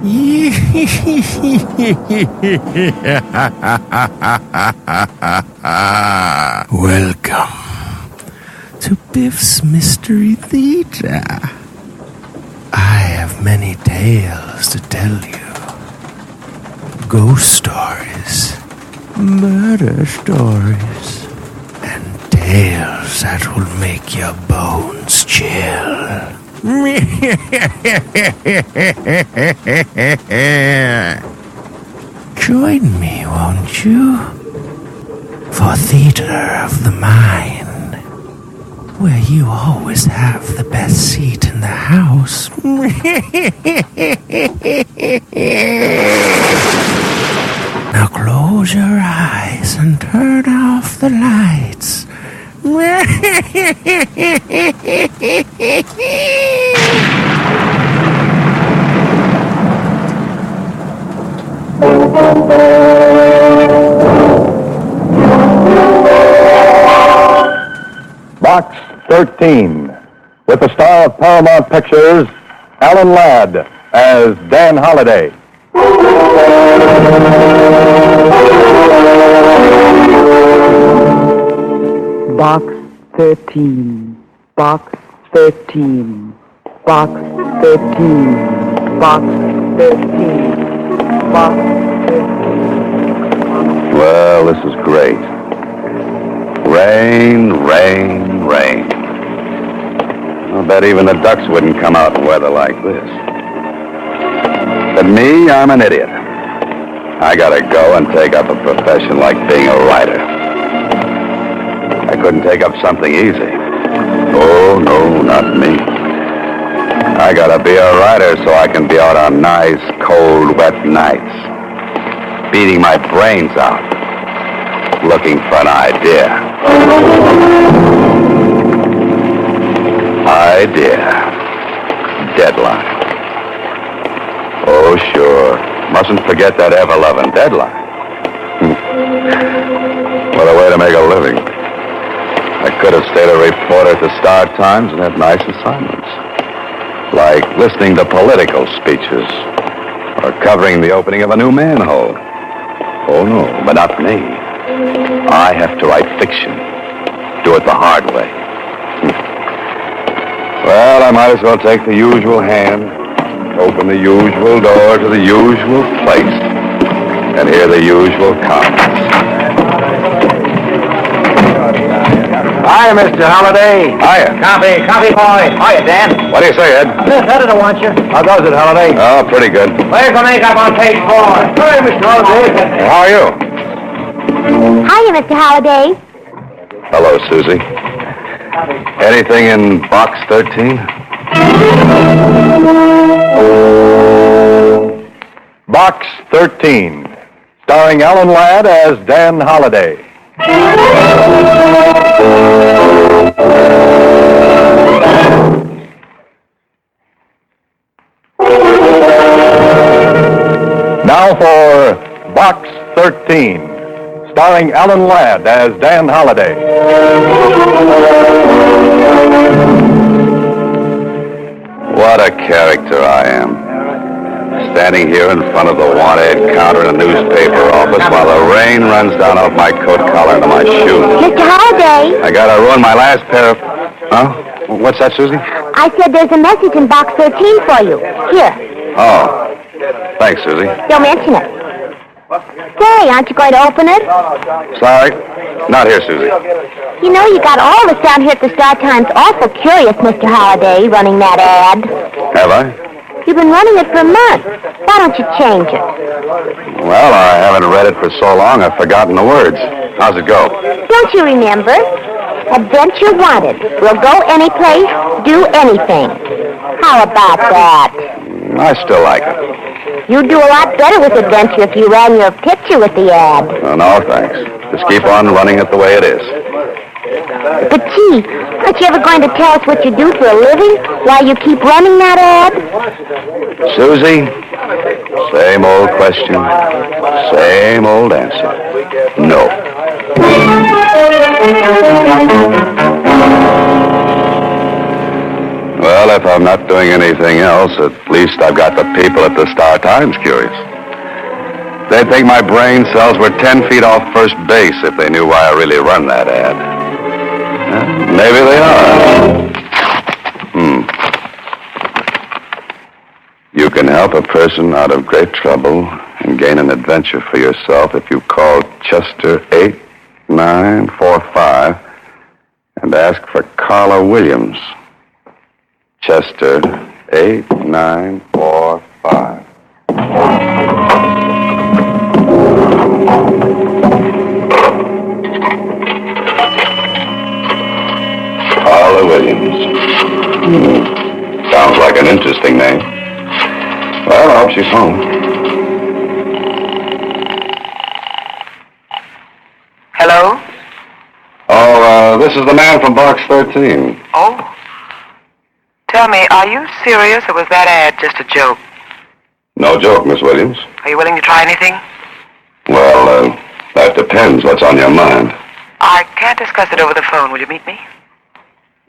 Welcome to Biff's Mystery Theater. I have many tales to tell you. Ghost stories, murder stories, and tales that will make your bones chill. Join me, won't you? For Theater of the Mind, where you always have the best seat in the house. Now close your eyes and turn off the lights. Box 13, with the star of Paramount Pictures, Alan Ladd, as Dan Holliday. Box 13, Box 13, Box 13, Box 13, Box 13. Well, this is great. Rain, rain, rain. I'll bet even the ducks wouldn't come out in weather like this. But me, I'm an idiot. I gotta go and take up a profession like being a writer. I couldn't take up something easy. Oh, no, not me. I gotta be a writer so I can be out on nice, cold, wet nights, beating my brains out, looking for an idea. Deadline. Oh, sure. Mustn't forget that ever-loving deadline. What a way to make a living. I could have stayed a reporter at the Star Times and had nice assignments, like listening to political speeches or covering the opening of a new manhole. Oh, no, but not me. I have to write fiction. Do it the hard way. Well, I might as well take the usual hand, open the usual door to the usual place, and hear the usual comments. Hiya, Mr. Holliday. Hiya. Coffee boy. Hiya, Dan. What do you say, Ed? Miss Editor wants you. How goes it, Holiday? Oh, pretty good. Where's the makeup on page 4? Hey, Mr. Holliday. How are you? Hiya, Mr. Holliday. Hello, Susie. Anything in Box 13? Box 13, starring Alan Ladd as Dan Holliday. Now for Box 13, starring Alan Ladd as Dan Holliday. What a character I am. Standing here in front of the wanted counter in a newspaper office while the rain runs down off my coat collar into my shoes. Mr. Holliday. I gotta ruin my last pair of... Huh? What's that, Susie? I said there's a message in Box 13 for you. Here. Oh. Thanks, Susie. Don't mention it. Say, aren't you going to open it? Sorry. Not here, Susie. You know, you got all of us down here at the Star Times awful curious, Mr. Holliday, running that ad. Have I? You've been running it for a month. Why don't you change it? Well, I haven't read it for so long, I've forgotten the words. How's it go? Don't you remember? Adventure wanted. We'll go any place, do anything. How about that? I still like it. You'd do a lot better with adventure if you ran your picture with the ad. Oh, no, thanks. Just keep on running it the way it is. But gee, aren't you ever going to tell us what you do for a living while you keep running that ad? Susie, same old question, same old answer. No. Well, if I'm not doing anything else, at least I've got the people at the Star-Times curious. They'd think my brain cells were 10 feet off first base if they knew why I really run that ad. Maybe they are. You can help a person out of great trouble and gain an adventure for yourself if you call Chester 8945 and ask for Carla Williams. Chester 8945. Carla Williams. Sounds like an interesting name. Well, I hope she's home. Hello? Oh, this is the man from box 13. Oh. Tell me, are you serious or was that ad just a joke? No joke, Miss Williams. Are you willing to try anything? Well, that depends. What's on your mind? I can't discuss it over the phone. Will you meet me?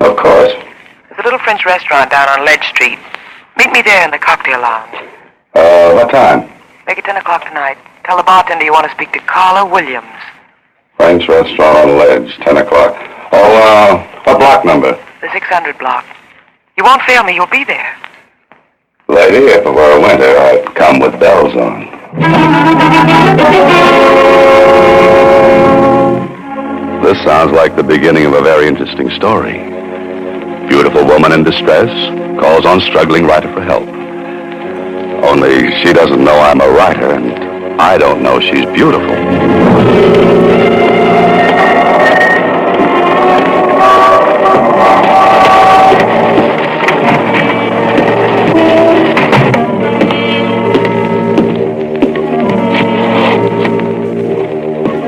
Of course. There's a little French restaurant down on Ledge Street. Meet me there in the cocktail lounge. What time? Make it 10 o'clock tonight. Tell the bartender you want to speak to Carla Williams. French restaurant on Ledge, 10 o'clock. Oh, what block number? The 600 block. You won't fail me. You'll be there. Lady, if it were winter, I'd come with bells on. This sounds like the beginning of a very interesting story. Beautiful woman in distress calls on struggling writer for help. Only she doesn't know I'm a writer, and I don't know she's beautiful.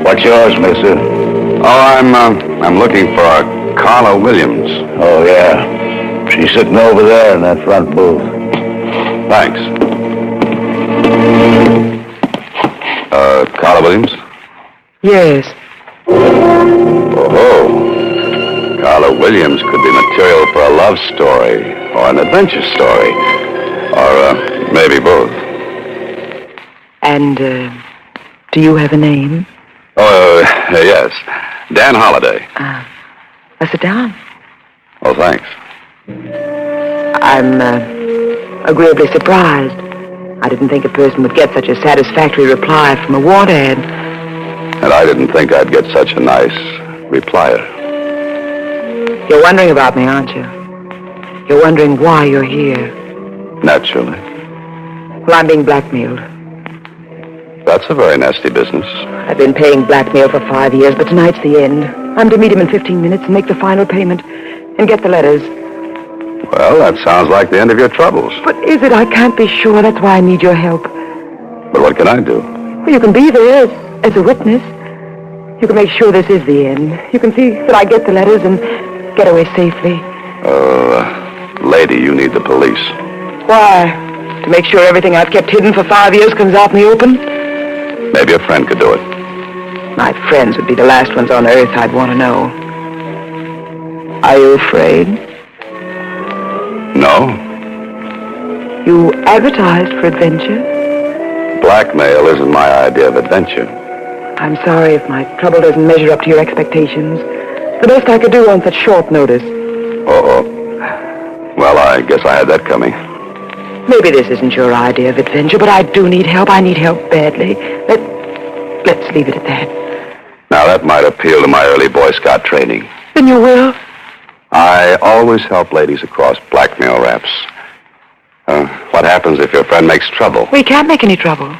What's yours, mister? Oh, I'm looking for a Carla Williams. Oh, yeah. She's sitting over there in that front booth. Thanks. Carla Williams? Yes. Oh. Carla Williams could be material for a love story or an adventure story. Or maybe both. And, do you have a name? Oh, yes. Dan Holliday. Sit down. Oh, thanks. I'm, agreeably surprised. I didn't think a person would get such a satisfactory reply from a want ad. And I didn't think I'd get such a nice replier. You're wondering about me, aren't you? You're wondering why you're here. Naturally. Well, I'm being blackmailed. That's a very nasty business. I've been paying blackmail for 5 years, but tonight's the end. I'm to meet him in 15 minutes and make the final payment and get the letters. Well, that sounds like the end of your troubles. But is it? I can't be sure. That's why I need your help. But what can I do? Well, you can be there as a witness. You can make sure this is the end. You can see that I get the letters and get away safely. Lady, you need the police. Why? To make sure everything I've kept hidden for 5 years comes out in the open? Maybe a friend could do it. My friends would be the last ones on earth I'd want to know. Are you afraid? No. You advertised for adventure? Blackmail isn't my idea of adventure. I'm sorry if my trouble doesn't measure up to your expectations. The best I could do on such short notice. Uh-oh. Well, I guess I had that coming. Maybe this isn't your idea of adventure, but I do need help. I need help badly. Let's leave it at that. Now, that might appeal to my early Boy Scout training. Then you will? I always help ladies across blackmail raps. What happens if your friend makes trouble? We can't make any trouble.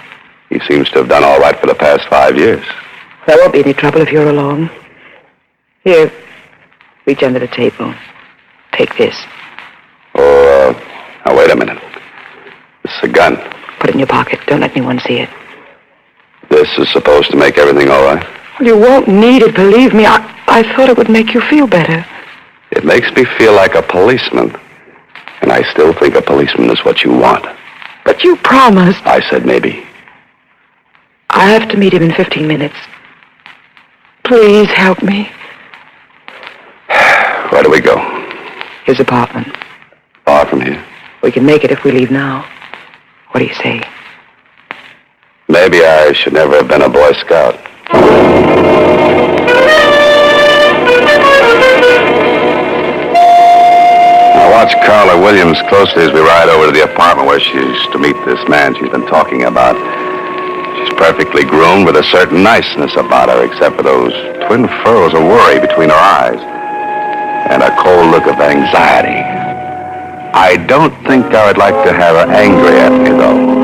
He seems to have done all right for the past 5 years. There won't be any trouble if you're along. Here, reach under the table. Take this. Oh, now, wait a minute. This is a gun. Put it in your pocket. Don't let anyone see it. This is supposed to make everything all right? Well, you won't need it, believe me. I thought it would make you feel better. It makes me feel like a policeman. And I still think a policeman is what you want. But you promised. I said maybe. I have to meet him in 15 minutes. Please help me. Where do we go? His apartment. Apartment? from here? We can make it if we leave now. What do you say? Maybe I should never have been a Boy Scout. I watch Carla Williams closely as we ride over to the apartment where she's to meet this man she's been talking about. She's perfectly groomed with a certain niceness about her, except for those twin furrows of worry between her eyes and a cold look of anxiety. I don't think I would like to have her angry at me, though.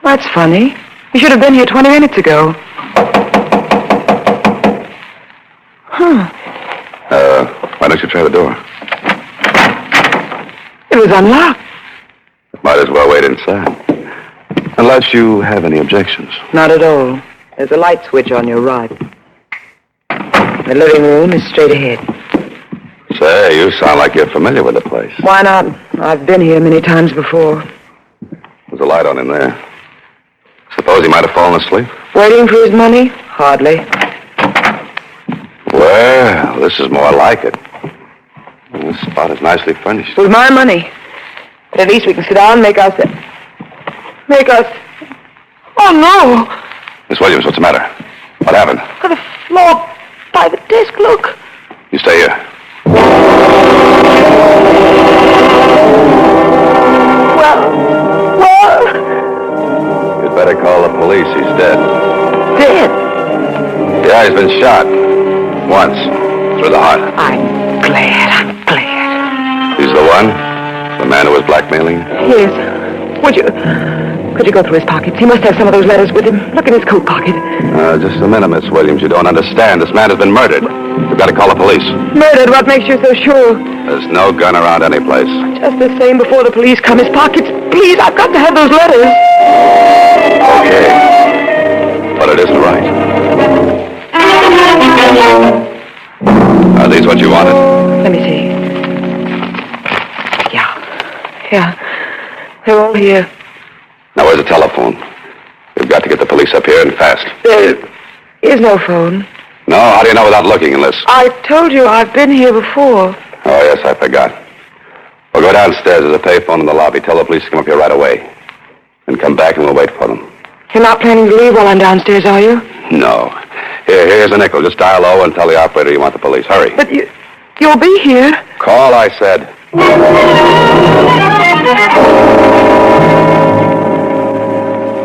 That's funny. You should have been here 20 minutes ago. Why don't you try the door? It was unlocked. Might as well wait inside. Unless you have any objections. Not at all. There's a light switch on your right. The living room is straight ahead. Say, you sound like you're familiar with the place. Why not? I've been here many times before. There's a light on in there. Suppose he might have fallen asleep? Waiting for his money? Hardly. Well, this is more like it. This spot is nicely furnished. With my money. But at least we can sit down and make us... Oh, no! Miss Williams, what's the matter? What happened? On the floor by the desk, look. You stay here. Well... You'd better call the police. He's dead. Dead? Yeah, he's been shot. Once. Through the heart. I'm glad. He's the one? The man who was blackmailing? Yes. Could you go through his pockets? He must have some of those letters with him. Look in his coat pocket. Just a minute, Miss Williams. You don't understand. This man has been murdered. We've got to call the police. Murdered? What makes you so sure? There's no gun around any place. Just the same before the police come. His pockets. Please, I've got to have those letters. Okay. But it isn't right. Are these what you wanted? Let me see. Yeah. They're all here. Now, where's the telephone? We've got to get the police up here and fast. There is no phone. No? How do you know without looking, unless... I told you I've been here before. Oh, yes, I forgot. We'll go downstairs. There's a payphone in the lobby. Tell the police to come up here right away. Then come back and we'll wait for them. You're not planning to leave while I'm downstairs, are you? No. Here's a nickel. Just dial low and tell the operator you want the police. Hurry. But you'll be here. Call, I said.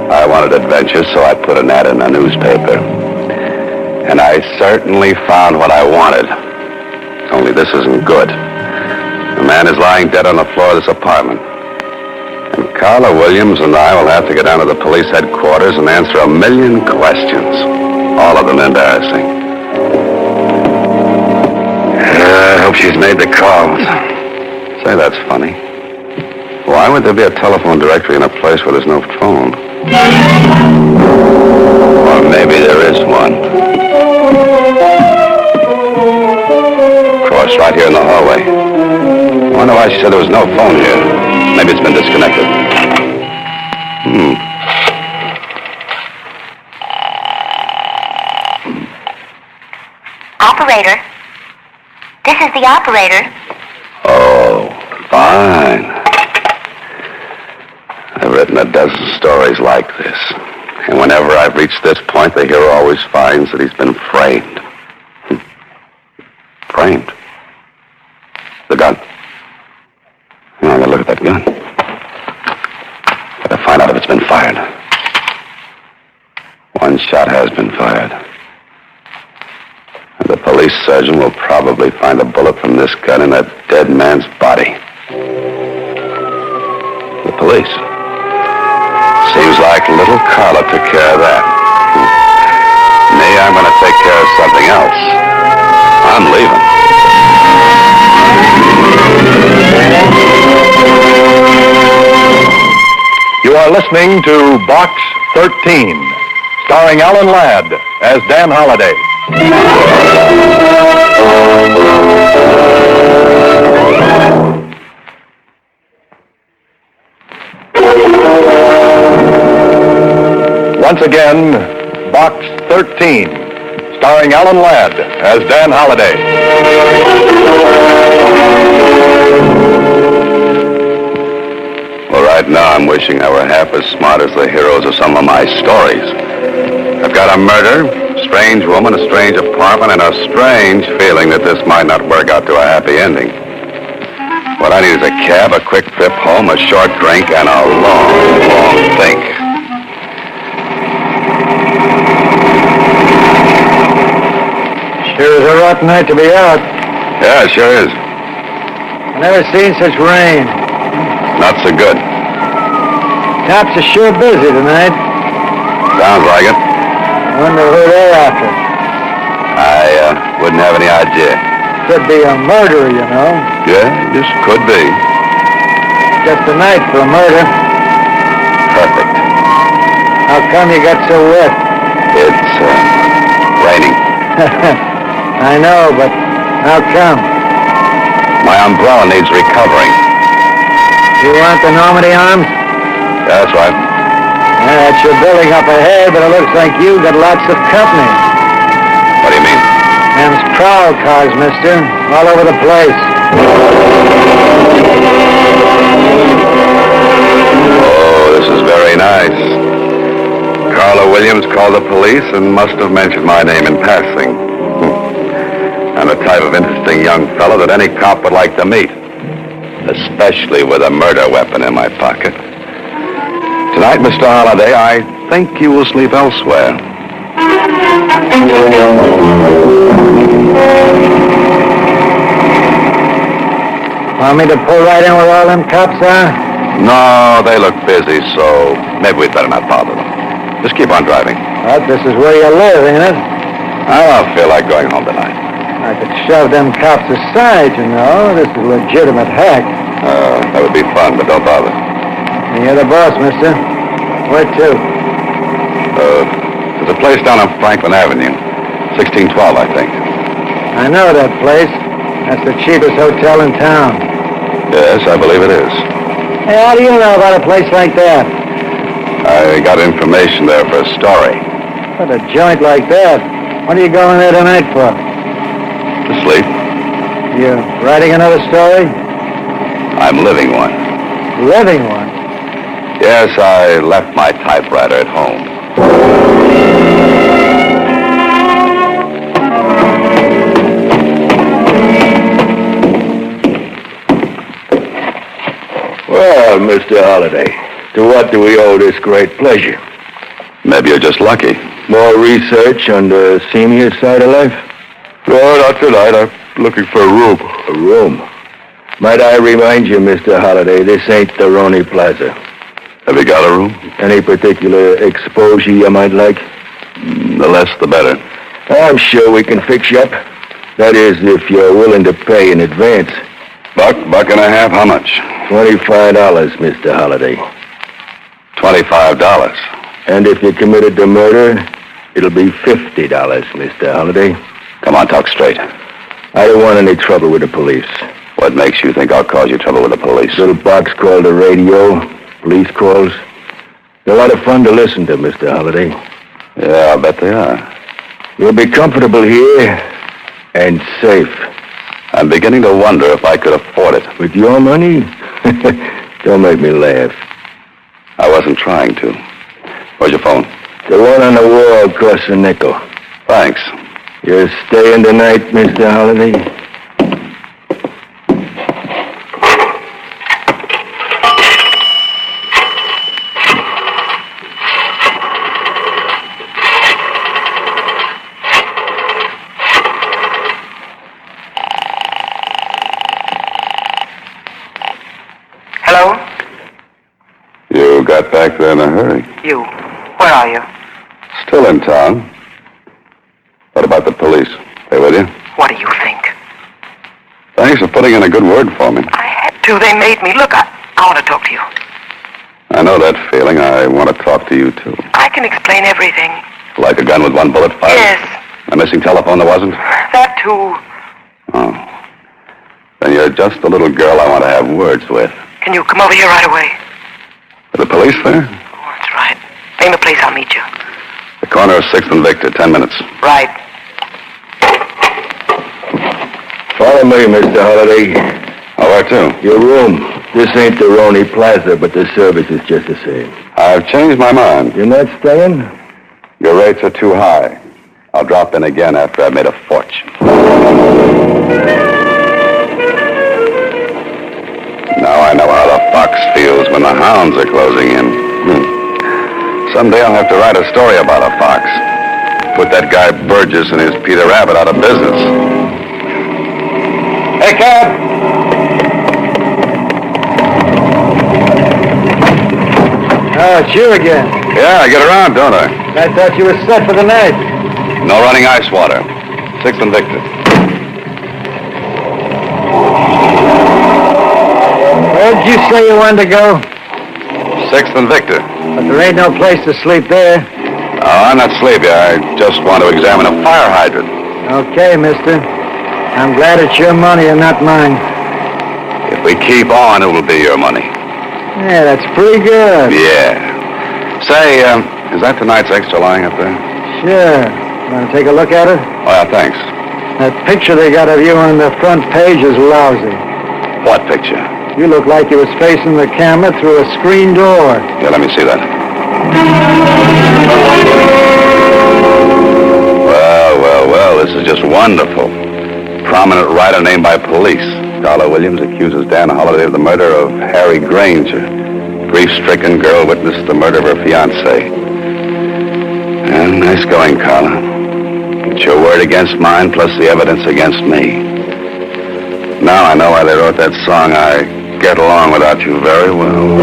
I wanted adventure, so I put an ad in a newspaper. And I certainly found what I wanted. Only this isn't good. The man is lying dead on the floor of this apartment. And Carla Williams and I will have to get down to the police headquarters and answer 1,000,000 questions. All of them embarrassing. I hope she's made the calls. Say, that's funny. Why would there be a telephone directory in a place where there's no phone? Or maybe there is one. Of course, right here in the hallway. I wonder why she said there was no phone here. Maybe it's been disconnected. Operator. This is the operator. Oh, fine. I've written a dozen stories like this. And whenever I've reached this point, the hero always finds that he's been framed. Framed? The gun. I gotta look at that gun. Gotta find out if it's been fired. One shot has been fired. And the police surgeon will probably find a bullet from this gun in that dead man's body. The police. Seems like little Carla took care of that. Me, I'm going to take care of something else. I'm leaving. You are listening to Box 13, starring Alan Ladd as Dan Holliday. again Box 13, starring Alan Ladd as Dan Holliday. Well, right now I'm wishing I were half as smart as the heroes of some of my stories. I've got a murder, a strange woman, a strange apartment, and a strange feeling that this might not work out to a happy ending. What I need is a cab, a quick trip home, a short drink, and a long, long think. Sure is a rotten night to be out. Yeah, it sure is. Never seen such rain. Not so good. Cops are sure busy tonight. Sounds like it. Wonder who they're after. I wouldn't have any idea. Could be a murderer, you know. Yeah, just could be. Just a night for a murder. Perfect. How come you got so wet? It's raining. I know, but how come? My umbrella needs recovering. You want the Normandy arms? Yeah, that's right. Yeah, it's your building up ahead, but it looks like you got lots of company. What do you mean? Them's prowl cars, mister. All over the place. Oh, this is very nice. Carla Williams called the police and must have mentioned my name in passing. I'm the type of interesting young fellow that any cop would like to meet, especially with a murder weapon in my pocket. Tonight, Mr. Holliday, I think you will sleep elsewhere. Want me to pull right in where all them cops are? No, they look busy, so maybe we'd better not bother them. Just keep on driving. Well, this is where you live, ain't it? I don't feel like going home tonight. I could shove them cops aside, you know. This is a legitimate hack. That would be fun, but don't bother. You're the boss, mister. Where to? There's a place down on Franklin Avenue. 1612, I think. I know that place. That's the cheapest hotel in town. Yes, I believe it is. Hey, how do you know about a place like that? I got information there for a story. What, a joint like that? What are you going there tonight for? To sleep. You writing another story? I'm living one. Living one? Yes, I left my typewriter at home. Well, Mr. Holliday, to what do we owe this great pleasure? Maybe you're just lucky. More research on the seamier side of life? No, not tonight. I'm looking for a room. A room? Might I remind you, Mr. Holliday, this ain't the Roney Plaza. Have you got a room? Any particular exposure you might like? The less, the better. I'm sure we can fix you up. That is, if you're willing to pay in advance. $1.50, how much? $25, Mr. Holliday. $25. And if you committed the murder, it'll be $50, Mr. Holliday. Come on, talk straight. I don't want any trouble with the police. What makes you think I'll cause you trouble with the police? Little box called the radio, police calls. They're a lot of fun to listen to, Mr. Holliday. Yeah, I'll bet they are. You'll be comfortable here and safe. I'm beginning to wonder if I could afford it. With your money? Don't make me laugh. I wasn't trying to. Where's your phone? The one on the wall costs a nickel. Thanks. You're staying tonight, Mr. Holliday? Hello? You got back there in a hurry. You. Where are you? Still in town. What about the police? They with you? What do you think? Thanks for putting in a good word for me. I had to. They made me. Look, I want to talk to you. I know that feeling. I want to talk to you, too. I can explain everything. Like a gun with one bullet fired? Yes. A missing telephone that wasn't? That, too. Oh. Then you're just the little girl I want to have words with. Can you come over here right away? Are the police there? Oh, that's right. Name a place, I'll meet you. The corner of 6th and Victor, 10 minutes. Right. Follow me, Mr. Holliday. Oh, where to? Your room. This ain't the Roney Plaza, but the service is just the same. I've changed my mind. You're not staying? Your rates are too high. I'll drop in again after I've made a fortune. Now I know how the fox feels when the hounds are closing in. Someday I'll have to write a story about a fox. Put that guy Burgess and his Peter Rabbit out of business. Hey, cab! Oh, it's you again. Yeah, I get around, don't I? I thought you were set for the night. No running ice water. 6th and Victor. Where'd you say you wanted to go? 6th and Victor. But there ain't no place to sleep there. Oh, I'm not sleepy. I just want to examine a fire hydrant. Okay, mister. I'm glad it's your money and not mine. If we keep on, it will be your money. Yeah, that's pretty good. Yeah. Say, is that tonight's extra lying up there? Sure. Want to take a look at it? Oh, yeah, thanks. That picture they got of you on the front page is lousy. What picture? You look like you was facing the camera through a screen door. Yeah, let me see that. Well, this is just wonderful. Prominent writer named by police. Carla Williams accuses Dan Holliday of the murder of Harry Granger. Grief-stricken girl witnessed the murder of her fiancé. And nice going, Carla. It's your word against mine, plus the evidence against me. Now I know why they wrote that song, I Get Along Without You Very Well.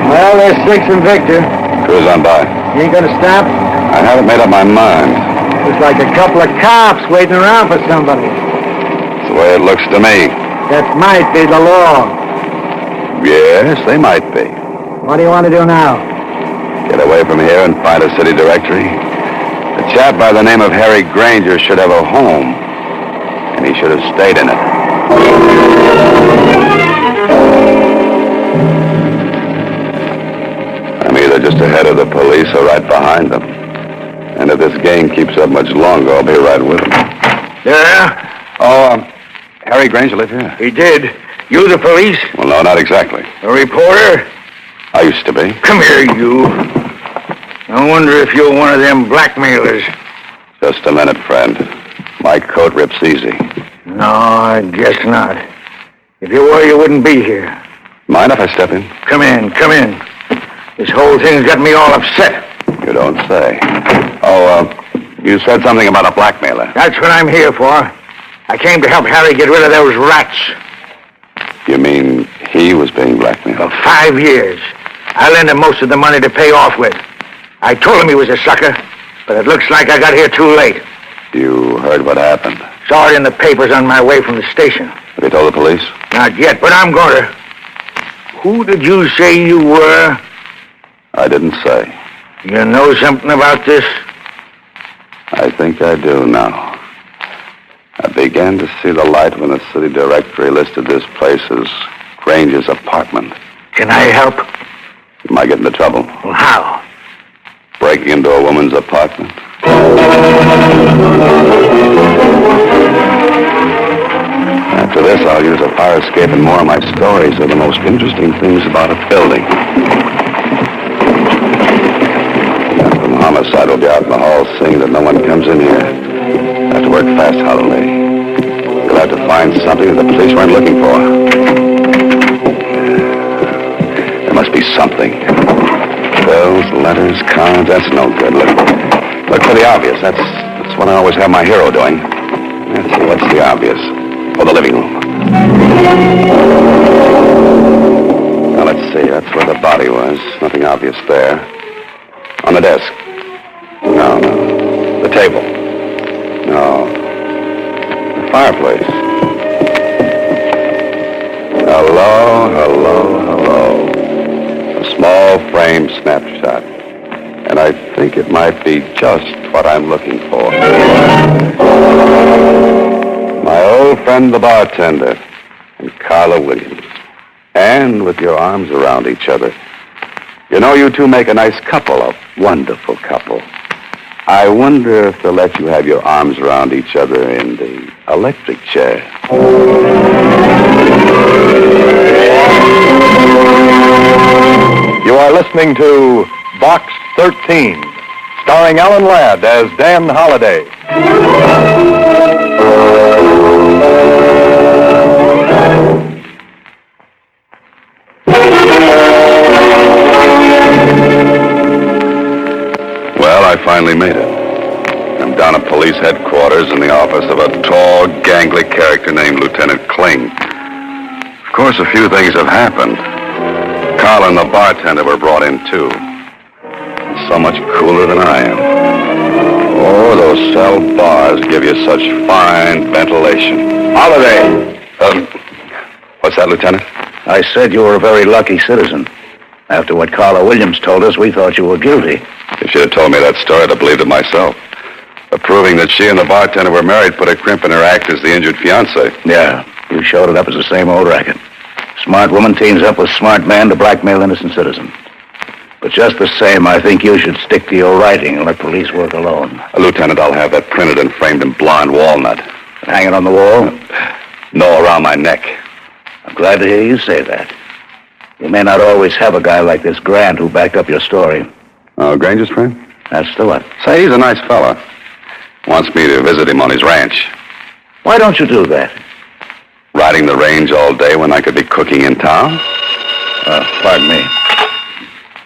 Well, there's 6th and Victor. Cruise on by. You ain't gonna stop? I haven't made up my mind. Looks like a couple of cops waiting around for somebody. It's the way it looks to me. That might be the law. Yes, they might be. What do you want to do now? Get away from here and find a city directory. A chap by the name of Harry Granger should have a home, and he should have stayed in it. I'm either just ahead of the police or right behind them. And if this game keeps up much longer, I'll be right with them. Yeah? Oh, Harry Granger live here? He did. You the police? Well, no, not exactly. A reporter? I used to be. Come here, you. I wonder if you're one of them blackmailers. Just a minute, friend. My coat rips easy. No, I guess not. If you were, you wouldn't be here. Mind if I step in? Come in, come in. This whole thing's got me all upset. You don't say. Oh, you said something about a blackmailer. That's what I'm here for. I came to help Harry get rid of those rats. You mean he was being blackmailed? For 5 years. I lent him most of the money to pay off with. I told him he was a sucker, but it looks like I got here too late. You heard what happened? Saw it in the papers on my way from the station. Have you told the police? Not yet, but I'm going to. Who did you say you were? I didn't say. You know something about this? I think I do now. I began to see the light when the city directory listed this place as Granger's apartment. Can I help? You might get into trouble. Well, how? Breaking into a woman's apartment. After this, I'll use a fire escape, and more of my stories are the most interesting things about a building. From homicide will be out in the hall seeing that no one comes in here. I have to work fast, Holloway. You'll have to find something that the police weren't looking for. There must be something. Bills, letters, cards, that's no good. Look for the obvious. That's what I always have my hero doing. Let's see, what's the obvious? Oh, the living room. Now, let's see. That's where the body was. Nothing obvious there. On the desk. No. The table. No. The fireplace. Hello. A small frame snapshot. And I think it might be just what I'm looking for. My old friend, the bartender, and Carla Williams. And with your arms around each other, You know, you two make a nice couple, a wonderful couple. I wonder if they'll let you have your arms around each other in the electric chair. You are listening to Box 13, starring Alan Ladd as Dan Holliday. Well, I finally made it. I'm down at police headquarters in the office of a tall, gangly character named Lieutenant Kling. Of course, a few things have happened. Carl and the bartender were brought in, too. So much cooler than I am. Oh, those cell bars give you such fine ventilation. Holiday. What's that, Lieutenant? I said you were a very lucky citizen. After what Carla Williams told us, we thought you were guilty. If you'd have told me that story, I'd have believed it myself. But proving that she and the bartender were married put a crimp in her act as the injured fiancé. Yeah, you showed it up as the same old racket. Smart woman teams up with smart man to blackmail innocent citizen. But just the same, I think you should stick to your writing and let police work alone. Lieutenant, I'll have that printed and framed in blonde walnut. And hang it on the wall? No, around my neck. I'm glad to hear you say that. You may not always have a guy like this Grant who backed up your story. Oh, Granger's friend? That's the what? Say, he's a nice fella. Wants me to visit him on his ranch. Why don't you do that? Riding the range all day when I could be cooking in town? Pardon me.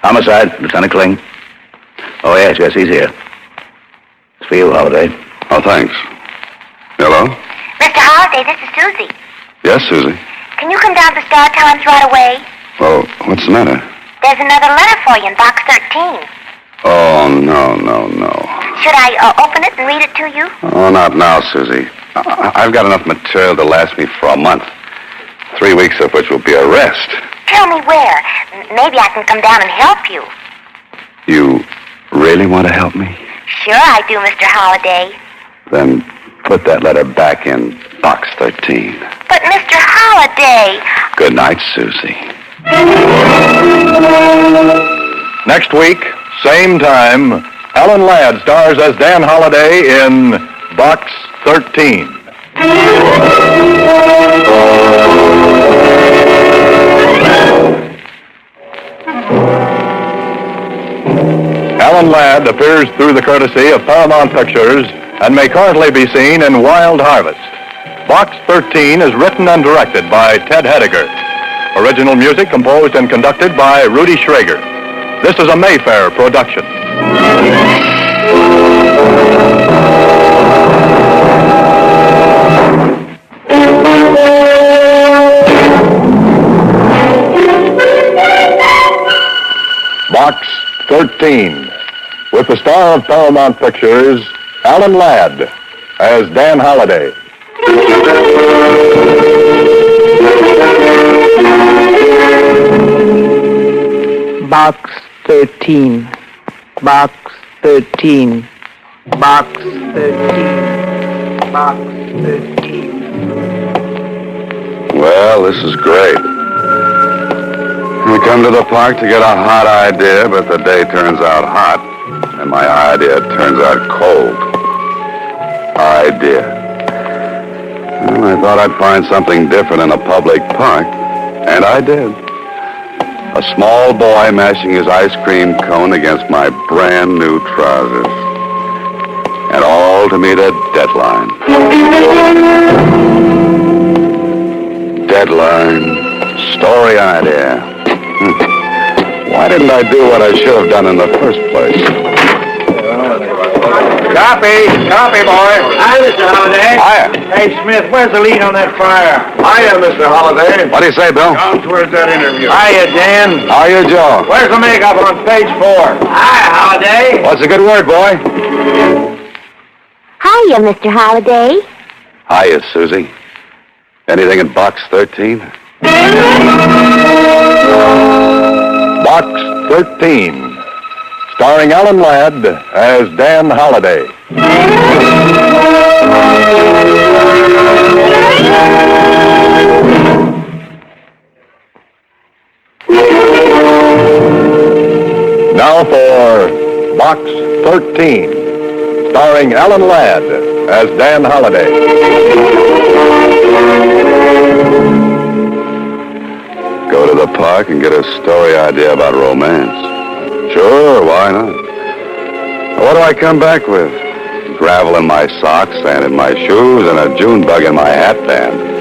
Homicide, Lieutenant Kling. Oh, yes, he's here. It's for you, Holiday. Oh, thanks. Hello? Mr. Holliday, this is Susie. Yes, Susie. Can you come down to Star Times right away? Well, what's the matter? There's another letter for you in box 13. Oh, no. Should I open it and read it to you? Oh, not now, Susie. I've got enough material to last me for a month. 3 weeks of which will be a rest. Tell me where. Maybe I can come down and help you. You really want to help me? Sure I do, Mr. Holliday. Then put that letter back in box 13. But, Mr. Holliday... Good night, Susie. Next week, same time, Alan Ladd stars as Dan Holliday in Box 13. Alan Ladd appears through the courtesy of Paramount Pictures and may currently be seen in Wild Harvest. Box 13 is written and directed by Ted Hediger. Original music composed and conducted by Rudy Schrager. This is a Mayfair production. Box 13, with the star of Paramount Pictures, Alan Ladd, as Dan Holliday. Box 13. Box 13. Box 13. Box 13. Well, this is great. I come to the park to get a hot idea, but the day turns out hot, and my idea turns out cold. Idea. Well, I thought I'd find something different in a public park, and I did. A small boy mashing his ice cream cone against my brand new trousers. And all to meet a deadline. Deadline. Story idea. Why didn't I do what I should have done in the first place? Copy, boy. Hi, Mr. Holliday. Hiya. Hey, Smith, where's the lead on that fire? Hiya, Mr. Holliday. What do you say, Bill? Down towards that interview. Hiya, Dan. How are you, Joe? Where's the makeup on page 4? Hi, Holliday. What's a good word, boy? Hiya, Mr. Holliday. Hiya, Susie. Anything in box 13? Box 13, starring Alan Ladd as Dan Holliday. for Box 13, starring Alan Ladd as Dan Holliday. Go to the park and get a story idea about romance. Sure, why not? What do I come back with? Gravel in my socks, sand in my shoes, and a June bug in my hat band.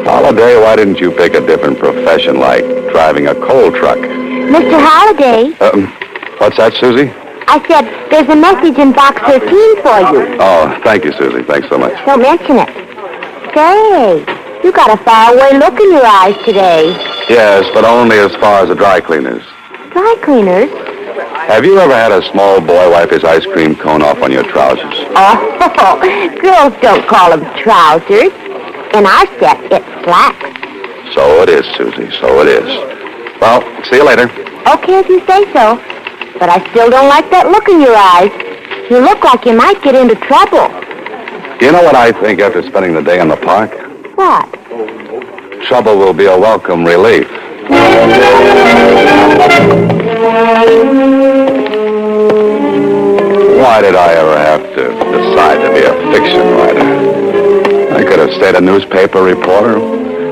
Holliday, why didn't you pick a different profession like driving a coal truck? Mr. Holliday, What's that, Susie? I said there's a message in box 13 for you. Oh, thank you, Susie. Thanks so much. Don't mention it. Say, you got a faraway look in your eyes today. Yes, but only as far as the dry cleaners. Dry cleaners? Have you ever had a small boy wipe his ice cream cone off on your trousers? Oh, girls don't call them trousers. In our set, it's slacks. So it is, Susie. So it is. Well, see you later. Okay, if you say so. But I still don't like that look in your eyes. You look like you might get into trouble. You know what I think after spending the day in the park? What? Trouble will be a welcome relief. Why did I ever have to decide to be a fiction writer? I could have stayed a newspaper reporter.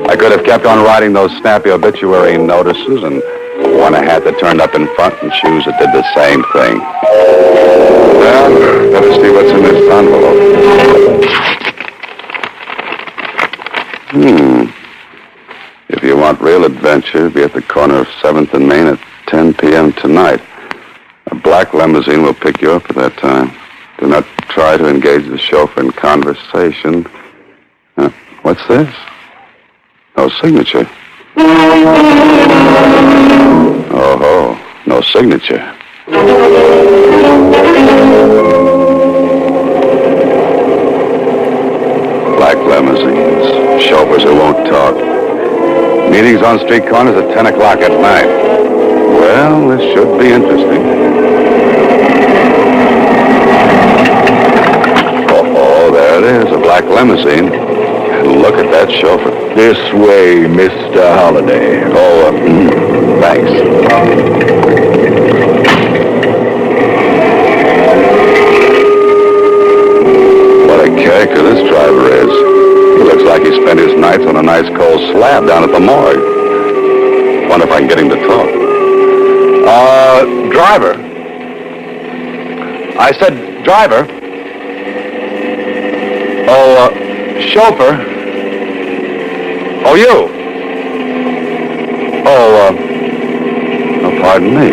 I could have kept on writing those snappy obituary notices and worn a hat that turned up in front and shoes that did the same thing. Well, better see what's in this envelope. If you want real adventure, be at the corner of 7th and Main at 10 p.m. tonight. A black limousine will pick you up at that time. Do not try to engage the chauffeur in conversation. What's this? No signature. Oh, no signature. Black limousines, chauffeurs who won't talk. Meetings on street corners at 10 o'clock at night. Well, this should be interesting. Oh, there it is, a black limousine. And look at that chauffeur. This way, Mr. Holliday. Oh, thanks. What a character this driver is. He looks like he spent his nights on a nice cold slab down at the morgue. Wonder if I can get him to talk. Driver. I said driver. Oh, chauffeur. Oh, you. Oh, pardon me.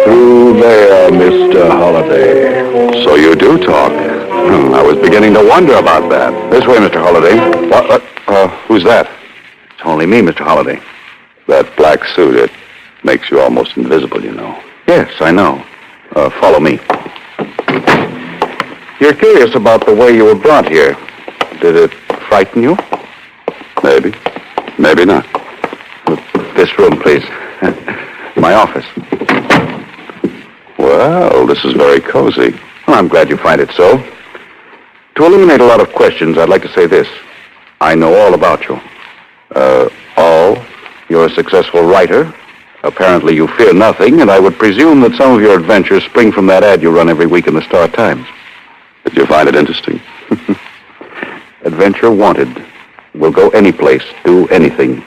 Through there, Mr. Holliday. So you do talk. I was beginning to wonder about that. This way, Mr. Holliday. What? Who's that? It's only me, Mr. Holliday. That black suit, it makes you almost invisible, you know. Yes, I know. Follow me. You're curious about the way you were brought here. Did it frighten you? Maybe. Maybe not. This room, please. My office. Well, this is very cozy. Well, I'm glad you find it so. To eliminate a lot of questions, I'd like to say this. I know all about you. All? You're a successful writer. Apparently you fear nothing, and I would presume that some of your adventures spring from that ad you run every week in the Star Times. Did you find it interesting? Adventure wanted. Will go any place, do anything.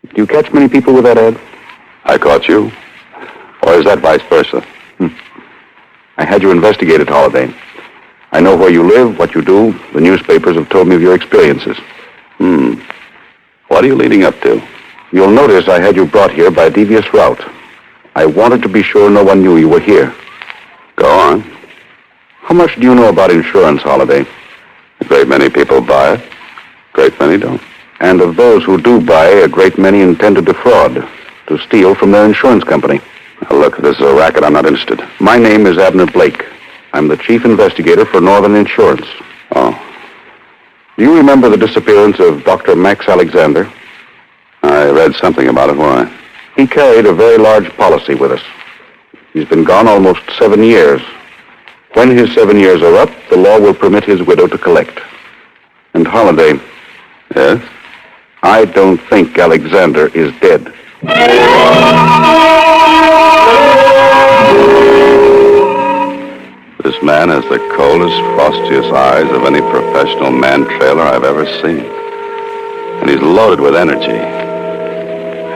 Do you catch many people with that ad? I caught you. Or is that vice versa? I had you investigated, Holliday. I know where you live, what you do. The newspapers have told me of your experiences. What are you leading up to? You'll notice I had you brought here by a devious route. I wanted to be sure no one knew you were here. Go on. How much do you know about insurance, Holliday? A great many people buy it. Great many don't. And of those who do buy, a great many intend to defraud, to steal from their insurance company. Now, look, this is a racket. I'm not interested. My name is Abner Blake. I'm the chief investigator for Northern Insurance. Oh. Do you remember the disappearance of Dr. Max Alexander? I read something about it. Why? He carried a very large policy with us. He's been gone almost 7 years. When his 7 years are up, the law will permit his widow to collect. And Holliday, Yes? I don't think Alexander is dead. This man has the coldest, frostiest eyes of any professional man-trailer I've ever seen. And he's loaded with energy.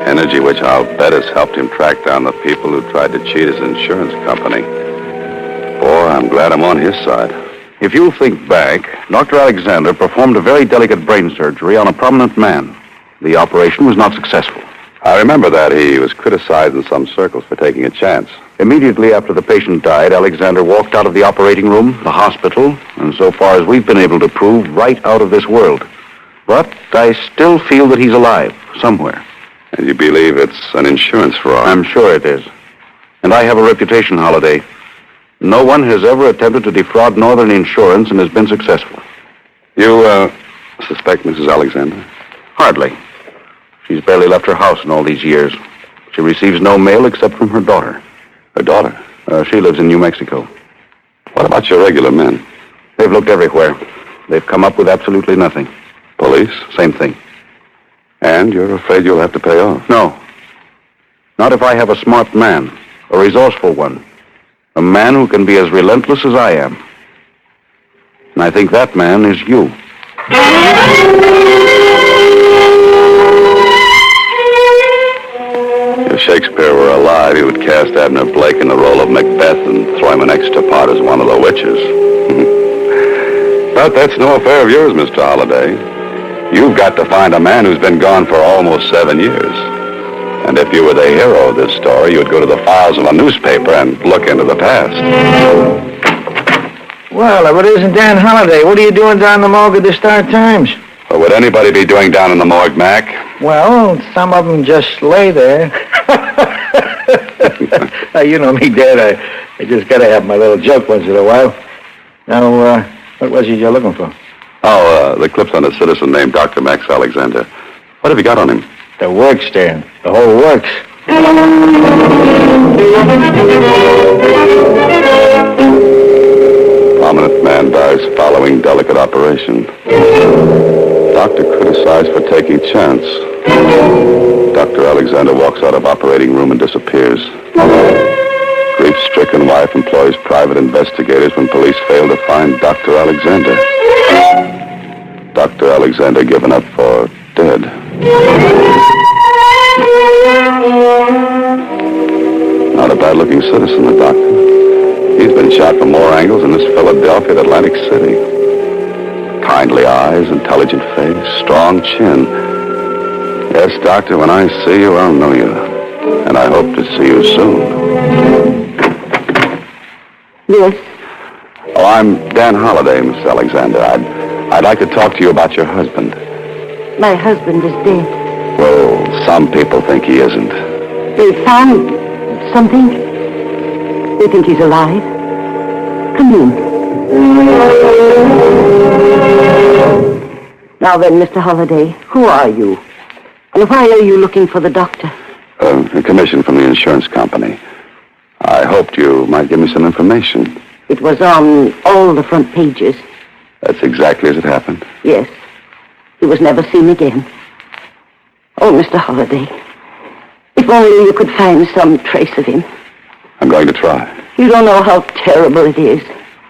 Energy which I'll bet has helped him track down the people who tried to cheat his insurance company. Boy, I'm glad I'm on his side. If you'll think back, Dr. Alexander performed a very delicate brain surgery on a prominent man. The operation was not successful. I remember that he was criticized in some circles for taking a chance. Immediately after the patient died, Alexander walked out of the operating room, the hospital, and so far as we've been able to prove, right out of this world. But I still feel that he's alive, somewhere. And you believe it's an insurance fraud? I'm sure it is. And I have a reputation, Holliday. No one has ever attempted to defraud Northern Insurance and has been successful. You, suspect Mrs. Alexander? Hardly. She's barely left her house in all these years. She receives no mail except from her daughter. Her daughter? She lives in New Mexico. What about your regular men? They've looked everywhere. They've come up with absolutely nothing. Police? Same thing. And you're afraid you'll have to pay off? No. Not if I have a smart man, a resourceful one. A man who can be as relentless as I am. And I think that man is you. If Shakespeare were alive, he would cast Abner Blake in the role of Macbeth and throw him an extra part as one of the witches. But that's no affair of yours, Mr. Holliday. You've got to find a man who's been gone for almost 7 years. And if you were the hero of this story, you'd go to the files of a newspaper and look into the past. Well, if it isn't Dan Holliday, what are you doing down the morgue at the Star-Times? What would anybody be doing down in the morgue, Mac? Well, some of them just lay there. You know me, Dad. I just got to have my little joke once in a while. Now, what was it you're looking for? Oh, the clips on a citizen named Dr. Max Alexander. What have you got on him? The works, Dan. The whole works. Prominent man dies following delicate operation. Doctor criticized for taking chance. Dr. Alexander walks out of operating room and disappears. Grief-stricken wife employs private investigators when police fail to find Dr. Alexander. Dr. Alexander given up for dead. Not a bad-looking citizen, the doctor. He's been shot from more angles in this Philadelphia at Atlantic City. Kindly eyes, intelligent face, strong chin. Yes, doctor, when I see you, I'll know you. And I hope to see you soon. Yes? Oh, I'm Dan Holliday, Miss Alexander. I'd like to talk to you about your husband. My husband is dead. Well, some people think he isn't. They found something. They think he's alive. Come in. Now then, Mr. Holliday, who are you? And why are you looking for the doctor? A commission from the insurance company. I hoped you might give me some information. It was on all the front pages. That's exactly as it happened. Yes. He was never seen again. Oh, Mr. Holliday, if only you could find some trace of him. I'm going to try. You don't know how terrible it is.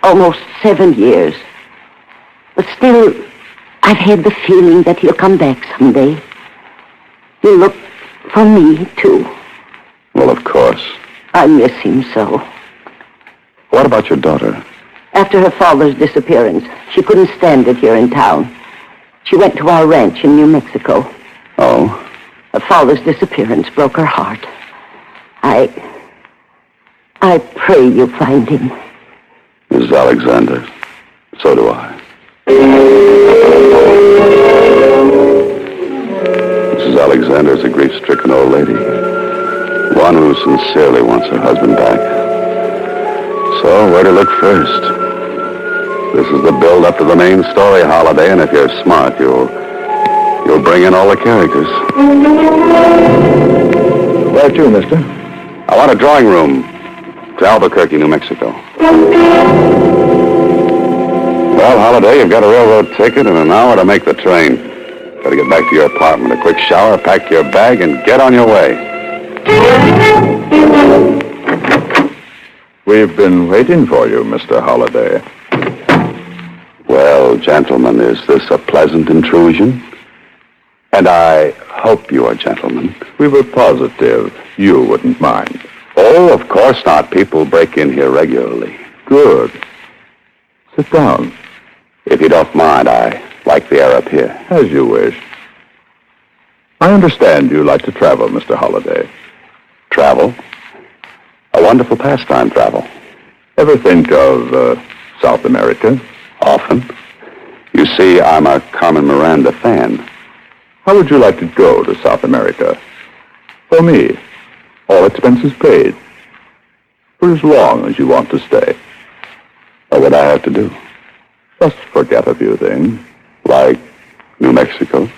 Almost 7 years. But still, I've had the feeling that he'll come back someday. He'll look for me, too. Well, of course. I miss him so. What about your daughter? After her father's disappearance, she couldn't stand it here in town. She went to our ranch in New Mexico. Oh? Her father's disappearance broke her heart. I pray you find him. Mrs. Alexander, so do I. Mrs. Alexander is a grief-stricken old lady. One who sincerely wants her husband back. So, where to look first? This is the build-up to the main story, Holliday, and if you're smart, you'll bring in all the characters. Where to, mister? I want a drawing room to Albuquerque, New Mexico. Well, Holliday, you've got a railroad ticket and an hour to make the train. Better get back to your apartment. A quick shower, pack your bag, and get on your way. We've been waiting for you, Mr. Holliday. Well, gentlemen, is this a pleasant intrusion? And I hope you are gentlemen. We were positive you wouldn't mind. Oh, of course not. People break in here regularly. Good. Sit down. If you don't mind, I like the air up here. As you wish. I understand you like to travel, Mr. Holliday. Travel? A wonderful pastime, travel. Ever think of South America? Often. You see, I'm a Carmen Miranda fan. How would you like to go to South America? For me, all expenses paid. For as long as you want to stay. What would I have to do? Just forget a few things. Like New Mexico?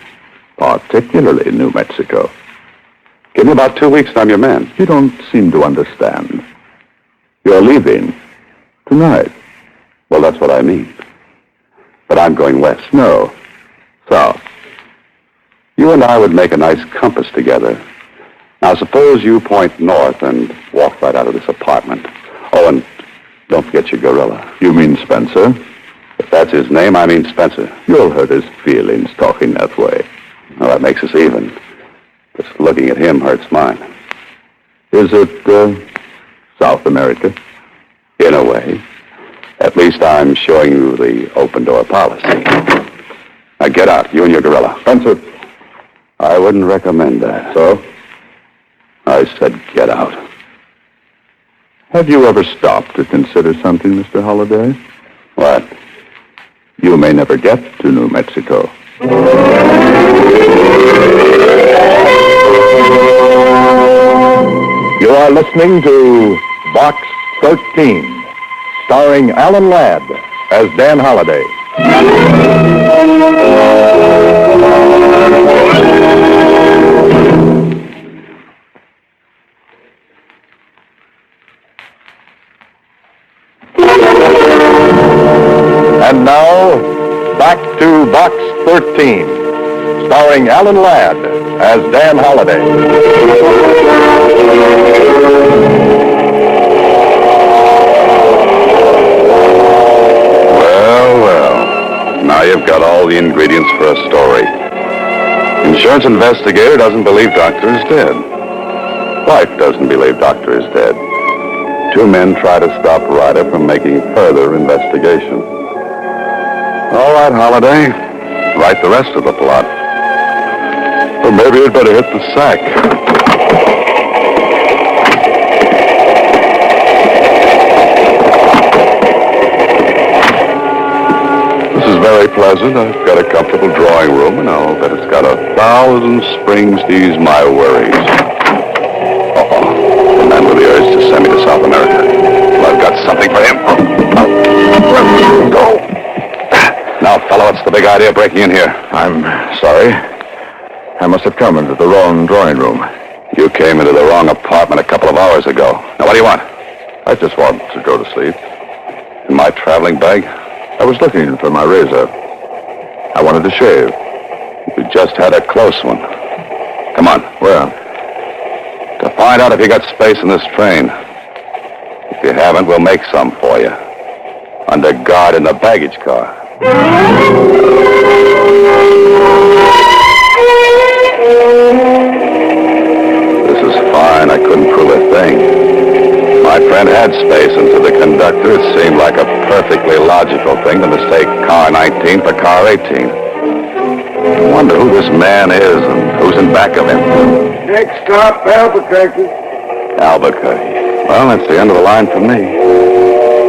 Particularly New Mexico. Give me about 2 weeks and I'm your man. You don't seem to understand. You're leaving tonight. Well, that's what I mean. But I'm going west. No, south. You and I would make a nice compass together. Now, suppose you point north and walk right out of this apartment. Oh, and don't forget your gorilla. You mean Spencer? If that's his name, I mean Spencer. You'll hurt his feelings talking that way. Well, that makes us even. Just looking at him hurts mine. Is it, South America? In a way. At least I'm showing you the open-door policy. Now, get out, you and your gorilla. Spencer. I wouldn't recommend that. So? I said get out. Have you ever stopped to consider something, Mr. Holliday? What? You may never get to New Mexico. You are listening to Box 13, starring Alan Ladd as Dan Holliday. And now, back to Box 13, starring Alan Ladd as Dan Holliday. Well. Now you've got all the ingredients for a story. Insurance investigator doesn't believe doctor is dead. Wife doesn't believe doctor is dead. Two men try to stop Ryder from making further investigation. All right, Holliday. Write the rest of the plot. Or maybe you'd better hit the sack. This is very pleasant. I've got a comfortable drawing room, and I'll bet it's got 1,000 springs to ease my worries. The man with the urge to send me to South America. Well, I've got something for him. Go. Now, fellow, what's the big idea breaking in here? I'm sorry. I must have come into the wrong drawing room. You came into the wrong apartment a couple of hours ago. Now, what do you want? I just want to go to sleep. In my traveling bag? I was looking for my razor. I wanted to shave. You just had a close one. Come on. Where? To find out if you got space in this train. If you haven't, we'll make some for you. Under guard in the baggage car. This is fine. I couldn't prove a thing. My friend had space, and to the conductor, it seemed like a perfectly logical thing to mistake car 19 for car 18. I wonder who this man is and who's in back of him. Next stop, Albuquerque. Albuquerque. Well, that's the end of the line for me.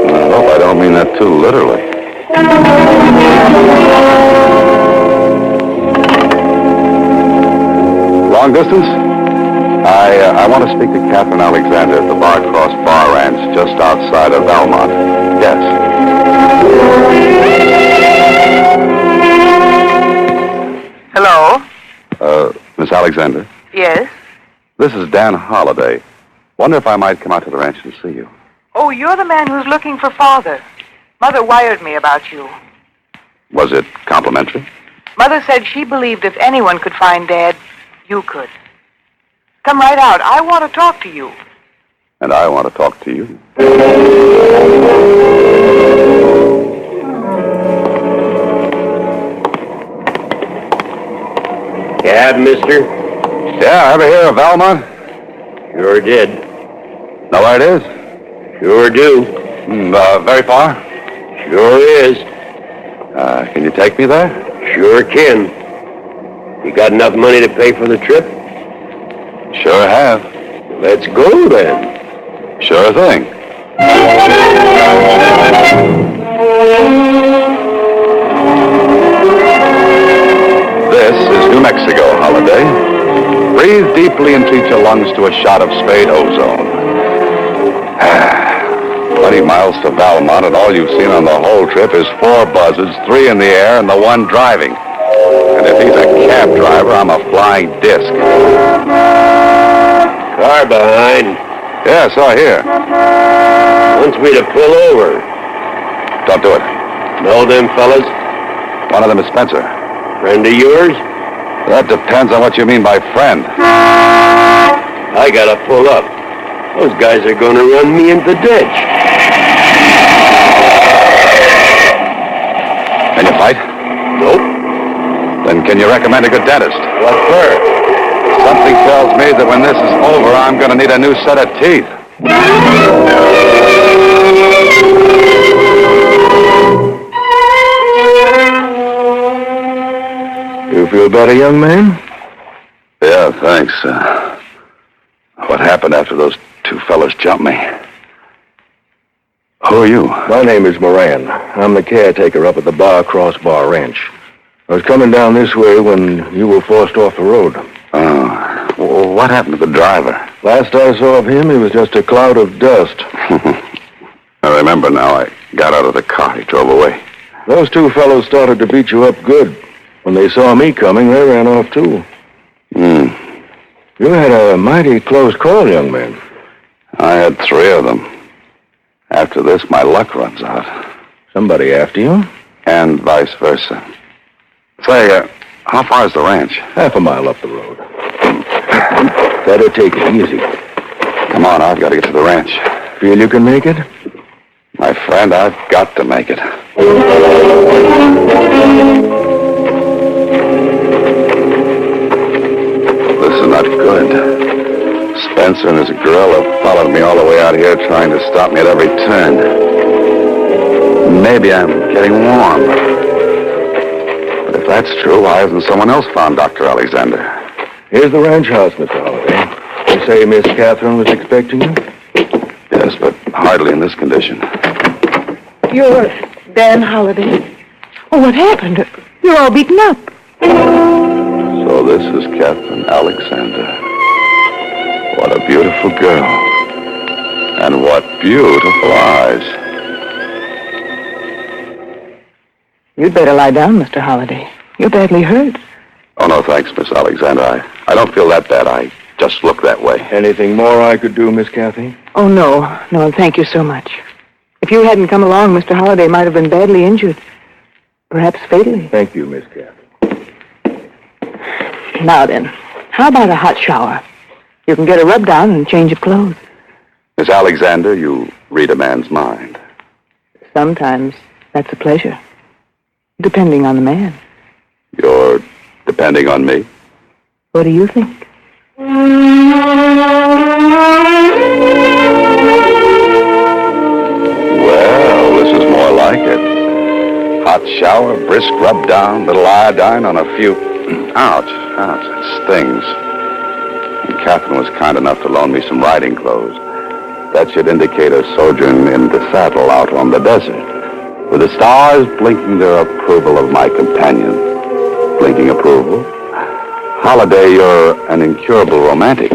And I hope I don't mean that too literally. Long distance? I want to speak to Catherine Alexander at the Bar Cross Bar Ranch just outside of Belmont. Yes. Hello? Miss Alexander? Yes? This is Dan Holliday. Wonder if I might come out to the ranch and see you. Oh, you're the man who's looking for Father. Mother wired me about you. Was it complimentary? Mother said she believed if anyone could find Dad, you could. Come right out. I want to talk to you. And I want to talk to you. Cab, mister? Yeah, ever hear of Valmont? Sure did. Know where it is? Sure do. Very far? Sure is. Can you take me there? Sure can. You got enough money to pay for the trip? Sure have. Let's go then. Sure thing. This is New Mexico, Holiday. Breathe deeply and treat your lungs to a shot of Spade ozone. 20 miles to Valmont, and all you've seen on the whole trip is 4 buzzards, 3 in the air, and the 1 driving. And if he's a cab driver, I'm a flying disc. Car behind. Yeah, so here. Wants me to pull over. Don't do it. Know them fellas? One of them is Spencer. Friend of yours? That depends on what you mean by friend. I gotta pull up. Those guys are gonna run me into the ditch. Can you fight? Nope. Then can you recommend a good dentist? What for? Something tells me that when this is over, I'm going to need a new set of teeth. You feel better, young man? Yeah, thanks. What happened after those 2 fellas jumped me? Who are you? My name is Moran. I'm the caretaker up at the Bar Crossbar Ranch. I was coming down this way when you were forced off the road. Oh, well, what happened to the driver? Last I saw of him, he was just a cloud of dust. I remember now. I got out of the car. He drove away. Those 2 fellows started to beat you up good. When they saw me coming, they ran off too. You had a mighty close call, young man. I had 3 of them. After this, my luck runs out. Somebody after you? And vice versa. Say, how far is the ranch? Half a mile up the road. Better take it easy. Come on, I've got to get to the ranch. Feel you can make it? My friend, I've got to make it. This is not good. Spencer and his girl have followed me all the way out here, trying to stop me at every turn. Maybe I'm getting warm. But if that's true, why hasn't someone else found Dr. Alexander? Here's the ranch house, Mr. Holliday. You say Miss Catherine was expecting you? Yes, but hardly in this condition. You're Dan Holliday. Oh, what happened? You're all beaten up. So this is Catherine Alexander. What a beautiful girl. And what beautiful eyes. You'd better lie down, Mr. Holliday. You're badly hurt. Oh, no, thanks, Miss Alexander. I don't feel that bad. I just look that way. Anything more I could do, Miss Cathy? Oh, no. No, thank you so much. If you hadn't come along, Mr. Holliday might have been badly injured. Perhaps fatally. Thank you, Miss Cathy. Now then, how about a hot shower? You can get a rub down and change of clothes. Miss Alexander, you read a man's mind. Sometimes that's a pleasure. Depending on the man. You're depending on me? What do you think? Well, this is more like it. Hot shower, brisk rub down, little iodine on a few... Ouch, it stings. And Catherine was kind enough to loan me some riding clothes. That should indicate a sojourn in the saddle out on the desert, with the stars blinking their approval of my companion. Blinking approval? Holiday, you're an incurable romantic.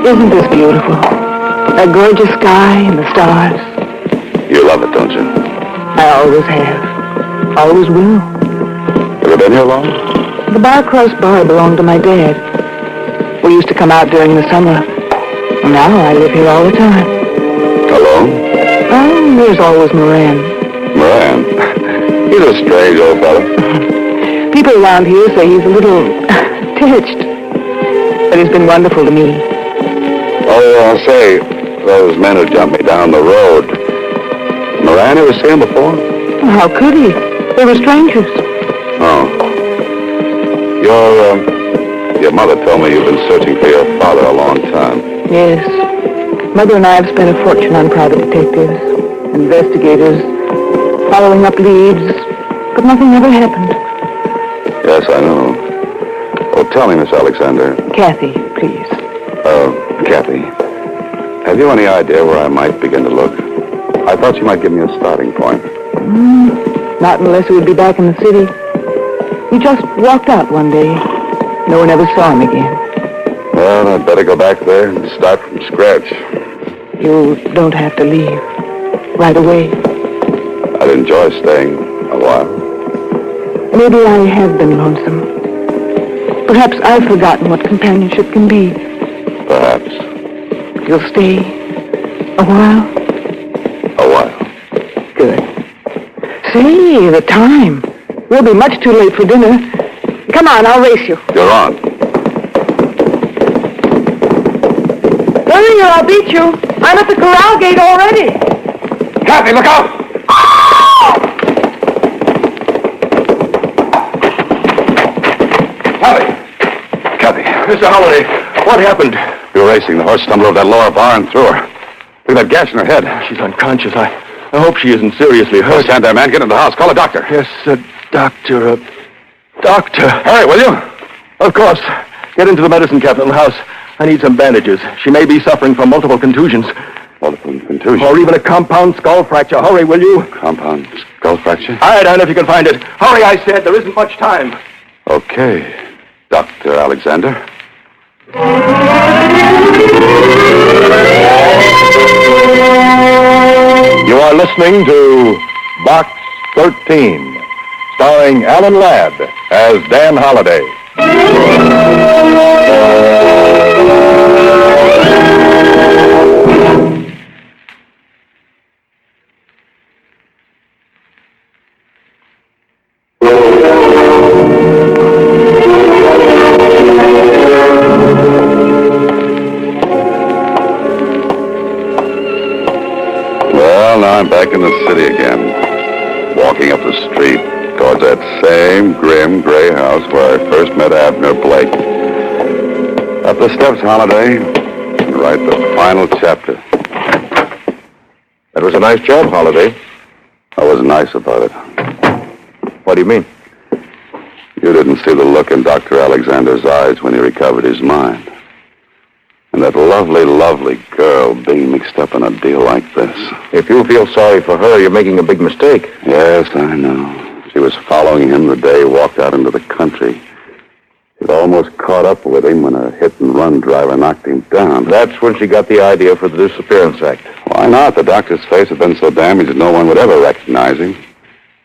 Isn't this beautiful? That gorgeous sky and the stars. You love it, don't you? I always have. Always will. Ever been here long? The Bar Crossbar belonged to my dad. We used to come out during the summer. Now I live here all the time. Alone? Oh, there's always Moran. Moran. He's a strange old fellow. People around here say he's a little titched. But he's been wonderful to me. Oh, say, those men who jumped me down the road. Moran, ever seen him before? How could he? They were strangers. Oh. Your mother told me you've been searching for your father a long time. Yes. Mother and I have spent a fortune on private detectives, investigators, following up leads, but nothing ever happened. Yes, I know. Oh, tell me, Miss Alexander. Kathy, please. Kathy, have you any idea where I might begin to look? I thought you might give me a starting point. Not unless he would be back in the city. He just walked out one day. No one ever saw him again. Well, I'd better go back there and start from scratch. You don't have to leave. Right away. I'd enjoy staying a while. Maybe I have been lonesome. Perhaps I've forgotten what companionship can be. Perhaps. You'll stay a while? A while. Good. Say, the time. We'll be much too late for dinner. Come on, I'll race you. You're on. Hurry or I'll beat you. I'm at the corral gate already. Kathy, look out! Kathy. Mr. Holliday, what happened? We were racing. The horse stumbled over that lower bar and threw her. Look at that gash in her head. She's unconscious. I hope she isn't seriously hurt. Stand there, man. Get into the house. Call a doctor. Yes, doctor. Doctor. Hurry, will you? Of course. Get into the medicine cabinet in the house. I need some bandages. She may be suffering from multiple contusions. Multiple contusions? Or even a compound skull fracture. Hurry, will you? Compound skull fracture? All right, if you can find it. Hurry, I said. There isn't much time. Okay, Dr. Alexander. You are listening to Box 13, starring Alan Ladd as Dan Holliday. Well, now I'm back in the city again, walking up the street towards that same grim gray house where I first met Abner Blake. Up the steps, Holiday, and write the final chapter. That was a nice job, Holliday. I was nice about it. What do you mean? You didn't see the look in Dr. Alexander's eyes when he recovered his mind. And that lovely, lovely girl being mixed up in a deal like this. If you feel sorry for her, you're making a big mistake. Yes, I know. She was following him the day he walked out into the country. She'd almost caught up with him when a hit-and-run driver knocked him down. That's when she got the idea for the Disappearance Act. Why not? The doctor's face had been so damaged no one would ever recognize him.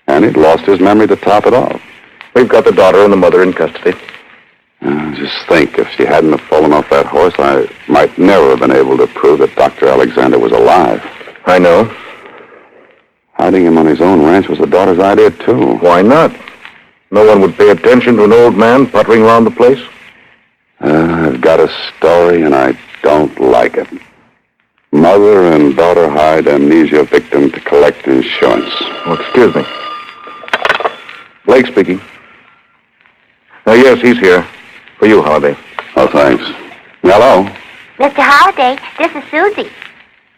And he'd lost his memory to top it off. We've got the daughter and the mother in custody. Just think, if she hadn't have fallen off that horse, I might never have been able to prove that Dr. Alexander was alive. I know. Hiding him on his own ranch was the daughter's idea, too. Why not? No one would pay attention to an old man puttering around the place. I've got a story, and I don't like it. Mother and daughter hide amnesia victim to collect insurance. Oh, excuse me. Blake speaking. Yes, he's here. For you, Holliday. Oh, thanks. Hello? Mr. Holliday, this is Susie.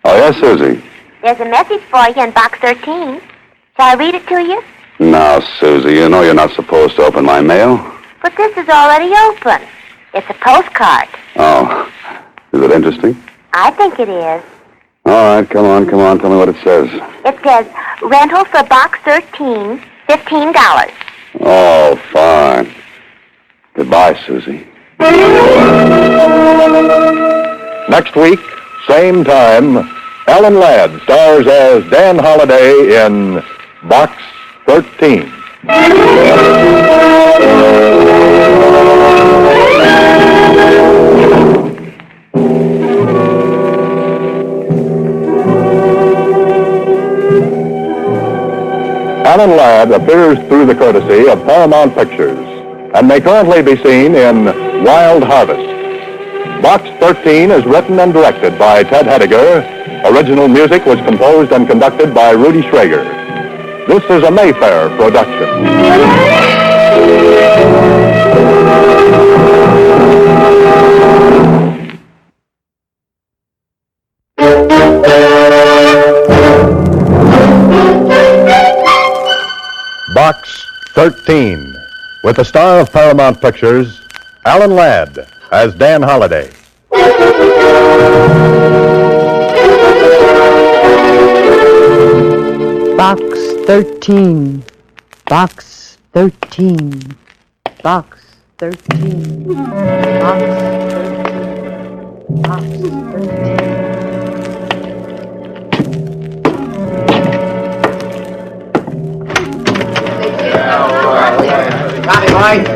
Oh, yes, Susie. There's a message for you in box 13. Shall I read it to you? Now, Susie, you know you're not supposed to open my mail. But this is already open. It's a postcard. Oh, is it interesting? I think it is. All right, come on. Tell me what it says. It says, rental for box 13, $15. Oh, fine. Goodbye, Susie. Next week, same time, Alan Ladd stars as Dan Holliday in Box 13. Alan Ladd appears through the courtesy of Paramount Pictures and may currently be seen in Wild Harvest. Box 13 is written and directed by Ted Hediger. Original music was composed and conducted by Rudy Schrager. This is a Mayfair production. Box 13, with the star of Paramount Pictures, Alan Ladd, as Dan Holliday. Box 13. Box 13. Box 13. Box 13. Box 13.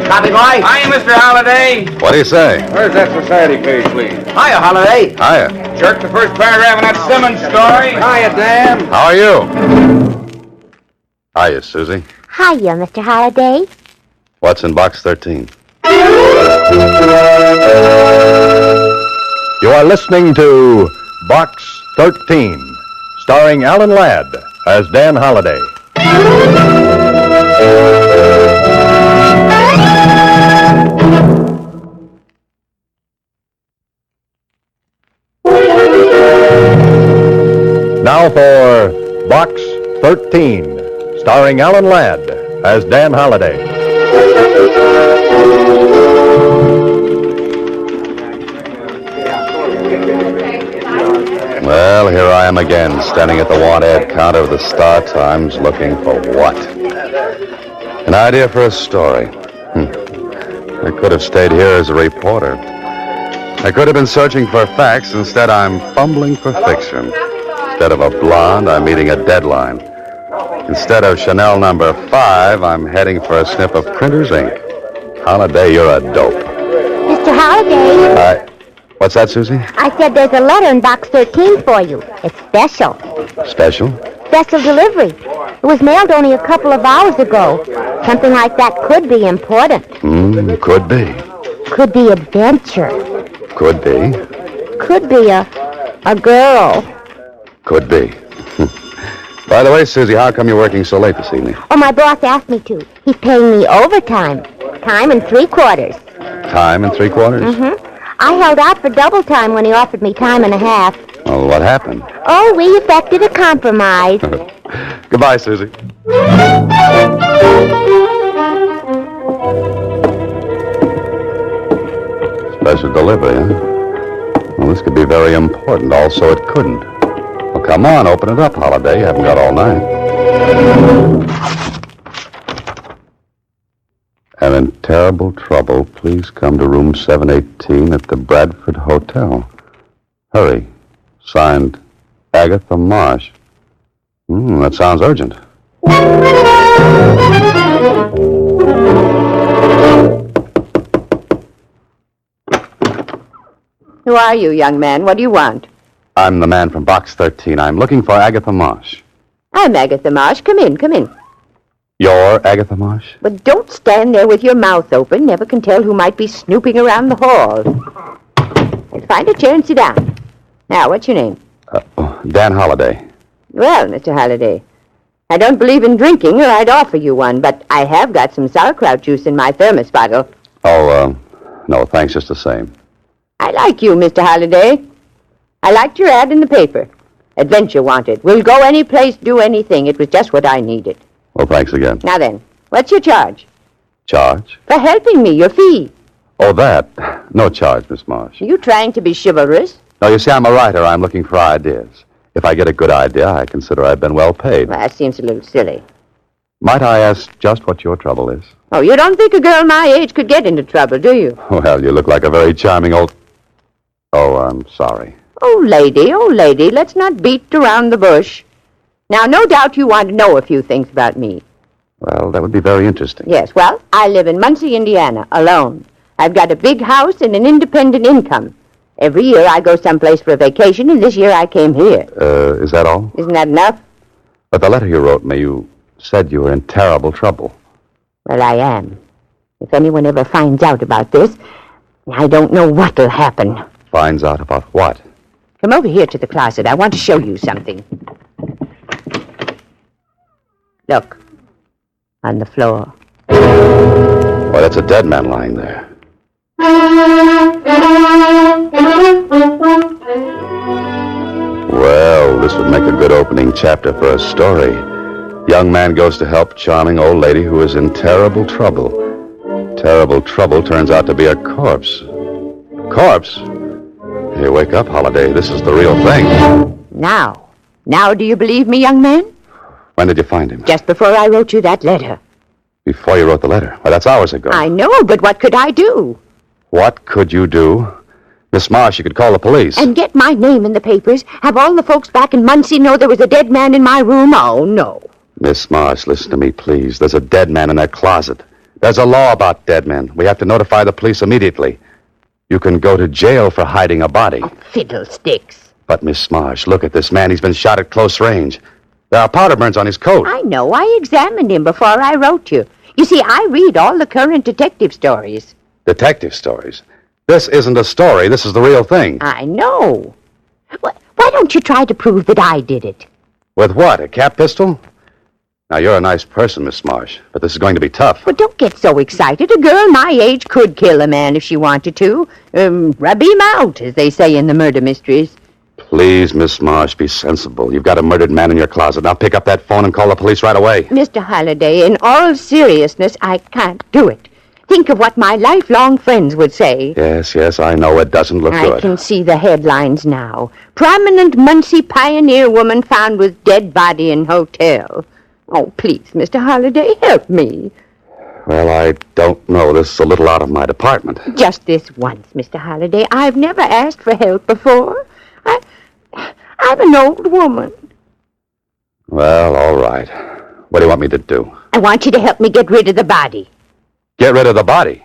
Copy, boy. Hiya, Mr. Holliday. What do you say? Where's that society page, please? Hiya, Holliday. Hiya. Jerk the first paragraph in that Simmons story. Hiya, Dan. How are you? Hiya, Susie. Hiya, Mr. Holliday. What's in box 13? You are listening to Box 13, starring Alan Ladd as Dan Holliday. Now for Box 13, starring Alan Ladd as Dan Holliday. Well, here I am again, standing at the want ad counter of the Star Times, looking for what? An idea for a story. I could have stayed here as a reporter. I could have been searching for facts. Instead, I'm fumbling for fiction. Instead of a blonde, I'm meeting a deadline. Instead of Chanel number 5, I'm heading for a sniff of printer's ink. Holliday, you're a dope. Mr. Holliday. What's that, Susie? I said there's a letter in box 13 for you. It's special. Special? Special delivery. It was mailed only a couple of hours ago. Something like that could be important. Could be. Could be adventure. Could be. Could be a girl. Could be. By the way, Susie, how come you're working so late this evening? Oh, my boss asked me to. He's paying me overtime. Time and 3/4. Time and 3/4? Mm-hmm. I held out for double time when he offered me time and a half. Well, what happened? Oh, we effected a compromise. Goodbye, Susie. Special delivery, huh? Well, this could be very important. Also, it couldn't. Well, come on, open it up, Holliday. You haven't got all night. I'm in terrible trouble. Please come to room 718 at the Bradford Hotel. Hurry. Signed, Agatha Marsh. That sounds urgent. Who are you, young man? What do you want? I'm the man from Box 13. I'm looking for Agatha Marsh. I'm Agatha Marsh. Come in, come in. You're Agatha Marsh? But don't stand there with your mouth open. Never can tell who might be snooping around the hall. Let's find a chair and sit down. Now, what's your name? Dan Holliday. Well, Mr. Holliday, I don't believe in drinking, or I'd offer you one, but I have got some sauerkraut juice in my thermos bottle. Oh, no, thanks just the same. I like you, Mr. Holliday. I liked your ad in the paper. Adventure wanted. We'll go any place, do anything. It was just what I needed. Well, thanks again. Now then, what's your charge? Charge? For helping me, your fee. Oh, that. No charge, Miss Marsh. Are you trying to be chivalrous? No, you see, I'm a writer. I'm looking for ideas. If I get a good idea, I consider I've been well paid. Well, that seems a little silly. Might I ask just what your trouble is? Oh, you don't think a girl my age could get into trouble, do you? Well, you look like a very charming old... Oh, I'm sorry. Oh, lady, let's not beat around the bush. Now, no doubt you want to know a few things about me. Well, that would be very interesting. Yes, well, I live in Muncie, Indiana, alone. I've got a big house and an independent income. Every year I go someplace for a vacation, and this year I came here. Is that all? Isn't that enough? But the letter you wrote me, you said you were in terrible trouble. Well, I am. If anyone ever finds out about this, I don't know what'll happen. Finds out about what? Come over here to the closet. I want to show you something. Look. On the floor. Why, that's a dead man lying there. Well, this would make a good opening chapter for a story. Young man goes to help charming old lady who is in terrible trouble. Terrible trouble turns out to be a corpse. Corpse? Hey, wake up, Holiday. This is the real thing. Now do you believe me, young man? When did you find him? Just before I wrote you that letter. Before you wrote the letter? Well, that's hours ago. I know, but what could I do? What could you do? Miss Marsh, you could call the police. And get my name in the papers? Have all the folks back in Muncie know there was a dead man in my room? Oh, no. Miss Marsh, listen to me, please. There's a dead man in that closet. There's a law about dead men. We have to notify the police immediately. You can go to jail for hiding a body. Oh, fiddlesticks. But, Miss Marsh, look at this man. He's been shot at close range. There are powder burns on his coat. I know. I examined him before I wrote you. You see, I read all the current detective stories. Detective stories? This isn't a story. This is the real thing. I know. Why don't you try to prove that I did it? With what, a cap pistol? Now, you're a nice person, Miss Marsh, but this is going to be tough. Well, don't get so excited. A girl my age could kill a man if she wanted to. Rub him out, as they say in the murder mysteries. Please, Miss Marsh, be sensible. You've got a murdered man in your closet. Now pick up that phone and call the police right away. Mr. Holliday, in all seriousness, I can't do it. Think of what my lifelong friends would say. Yes, I know it doesn't look good. I can see the headlines now. Prominent Muncie pioneer woman found with dead body in hotel. Oh, please, Mr. Holliday, help me. Well, I don't know. This is a little out of my department. Just this once, Mr. Holliday. I've never asked for help before. I'm an old woman. Well, all right. What do you want me to do? I want you to help me get rid of the body. Get rid of the body?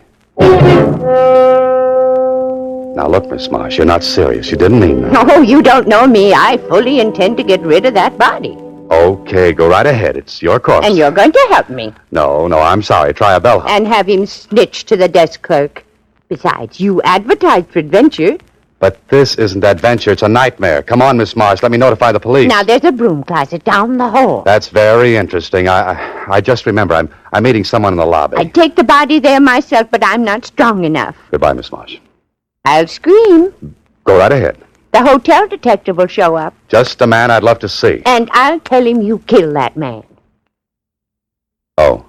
Now, look, Miss Marsh, you're not serious. You didn't mean that. Oh, you don't know me. I fully intend to get rid of that body. Okay, go right ahead. It's your course. And you're going to help me. No, I'm sorry. Try a bellhop. And have him snitch to the desk clerk. Besides, you advertised for adventure. But this isn't adventure. It's a nightmare. Come on, Miss Marsh. Let me notify the police. Now, there's a broom closet down the hall. That's very interesting. I just remember I'm meeting someone in the lobby. I'd take the body there myself, but I'm not strong enough. Goodbye, Miss Marsh. I'll scream. Go right ahead. The hotel detective will show up. Just a man I'd love to see. And I'll tell him you killed that man. Oh.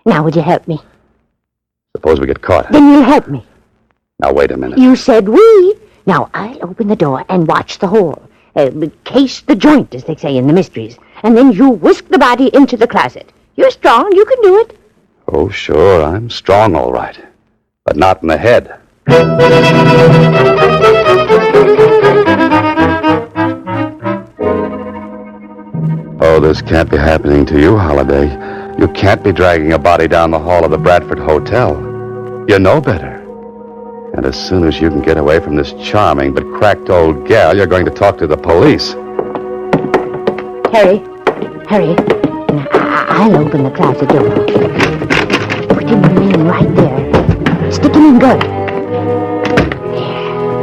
Now, would you help me? Suppose we get caught. Then you'll help me. Now, wait a minute. You said we. Now, I'll open the door and watch the hole. Case the joint, as they say in the mysteries. And then you whisk the body into the closet. You're strong. You can do it. Oh, sure. I'm strong, all right. But not in the head. Oh, this can't be happening to you, Holiday. You can't be dragging a body down the hall of the Bradford Hotel. You know better. And as soon as you can get away from this charming but cracked old gal, you're going to talk to the police. Hurry. Now, I'll open the closet door. Put him in right there. Stick him in good.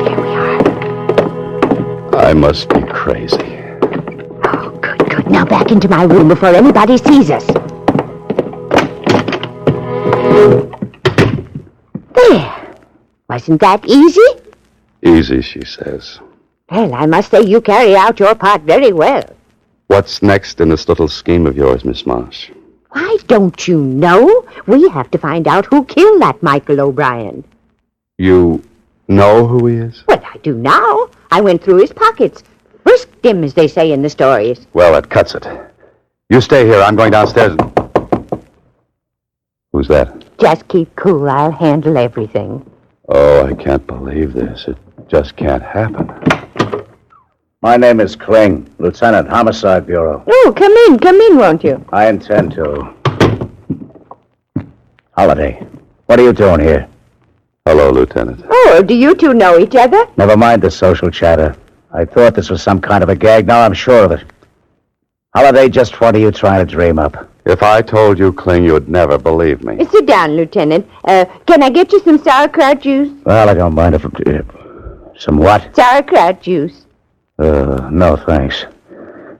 There we are. I must be crazy. Oh, good. Now back into my room before anybody sees us. There. Wasn't that easy? Easy, she says. Well, I must say you carry out your part very well. What's next in this little scheme of yours, Miss Marsh? Why, don't you know? We have to find out who killed that Michael O'Brien. You know who he is? Well, I do now. I went through his pockets. Frisked him, as they say in the stories. Well, that cuts it. You stay here. I'm going downstairs. Who's that? Just keep cool. I'll handle everything. Oh, I can't believe this. It just can't happen. My name is Kling, Lieutenant, Homicide Bureau. Oh, come in, won't you? I intend to. Holiday, what are you doing here? Hello, Lieutenant. Oh, do you two know each other? Never mind the social chatter. I thought this was some kind of a gag. Now I'm sure of it. Holiday, just what are you trying to dream up? If I told you, Kling, you'd never believe me. Sit down, Lieutenant. Can I get you some sauerkraut juice? Well, I don't mind if... Some what? Sauerkraut juice. No, thanks.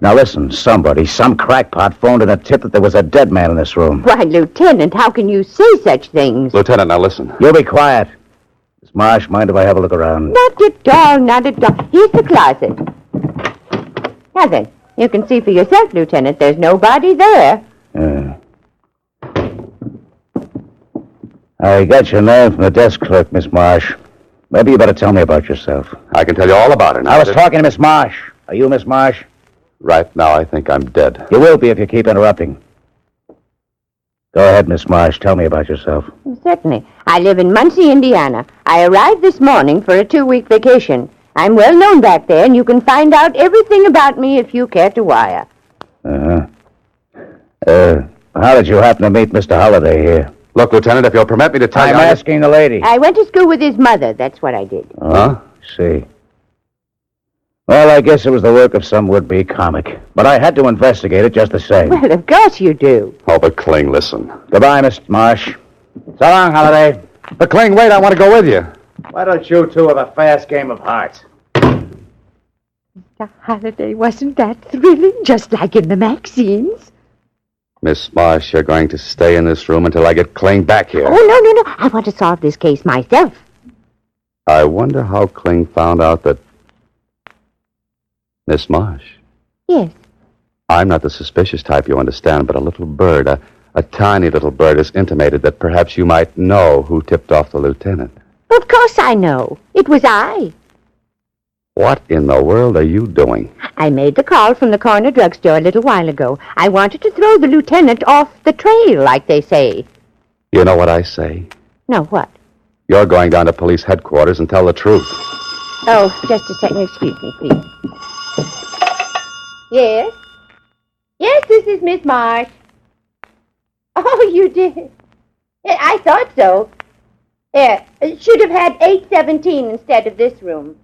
Now listen, some crackpot phoned in a tip that there was a dead man in this room. Why, Lieutenant, how can you say such things? Lieutenant, now listen. You be quiet. Miss Marsh, mind if I have a look around? Not at all, not at all. Here's the closet. Now then, you can see for yourself, Lieutenant. There's nobody there. I got your name from the desk clerk, Miss Marsh. Maybe you better tell me about yourself. I can tell you all about it now. I was talking to Miss Marsh. Are you Miss Marsh? Right now, I think I'm dead. You will be if you keep interrupting. Go ahead, Miss Marsh. Tell me about yourself. Certainly. I live in Muncie, Indiana. I arrived this morning for a 2-week vacation. I'm well known back there, and you can find out everything about me if you care to wire. How did you happen to meet Mr. Holliday here? Look, Lieutenant, if you'll permit me to tell you... I'm asking the lady. I went to school with his mother. That's what I did. Huh? See. Well, I guess it was the work of some would-be comic. But I had to investigate it just the same. Well, of course you do. Oh, but Kling, listen. Goodbye, Miss Marsh. So long, Holliday. But Kling, wait, I want to go with you. Why don't you two have a fast game of hearts? Mr. Holliday, wasn't that thrilling? Just like in the magazines. Miss Marsh, you're going to stay in this room until I get Kling back here. Oh, no. I want to solve this case myself. I wonder how Kling found out that... Miss Marsh? Yes. I'm not the suspicious type, you understand, but a little bird, a tiny little bird, has intimated that perhaps you might know who tipped off the lieutenant. Of course I know. It was I. What in the world are you doing? I made the call from the corner drugstore a little while ago. I wanted to throw the lieutenant off the trail, like they say. You know what I say? No, what? You're going down to police headquarters and tell the truth. Oh, just a second. Excuse me, please. Yes? Yes, this is Miss Marsh. Oh, you did? Yeah, I thought so. Yeah, should have had 817 instead of this room.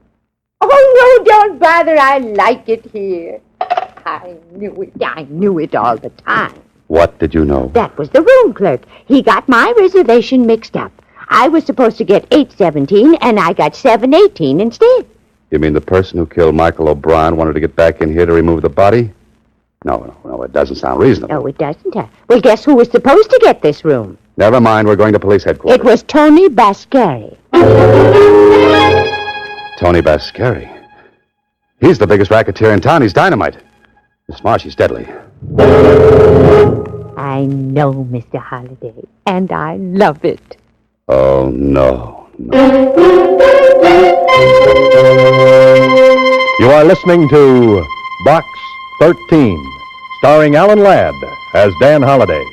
Oh, no, don't bother. I like it here. I knew it all the time. What did you know? That was the room clerk. He got my reservation mixed up. I was supposed to get 817, and I got 718 instead. You mean the person who killed Michael O'Brien wanted to get back in here to remove the body? No, it doesn't sound reasonable. No, it doesn't. Well, guess who was supposed to get this room? Never mind, we're going to police headquarters. It was Tony Bascari. Tony Bascari? He's the biggest racketeer in town. He's dynamite. Miss Marsh, he's deadly. I know, Mr. Holliday, and I love it. Oh, no. You are listening to Box 13, starring Alan Ladd as Dan Holliday.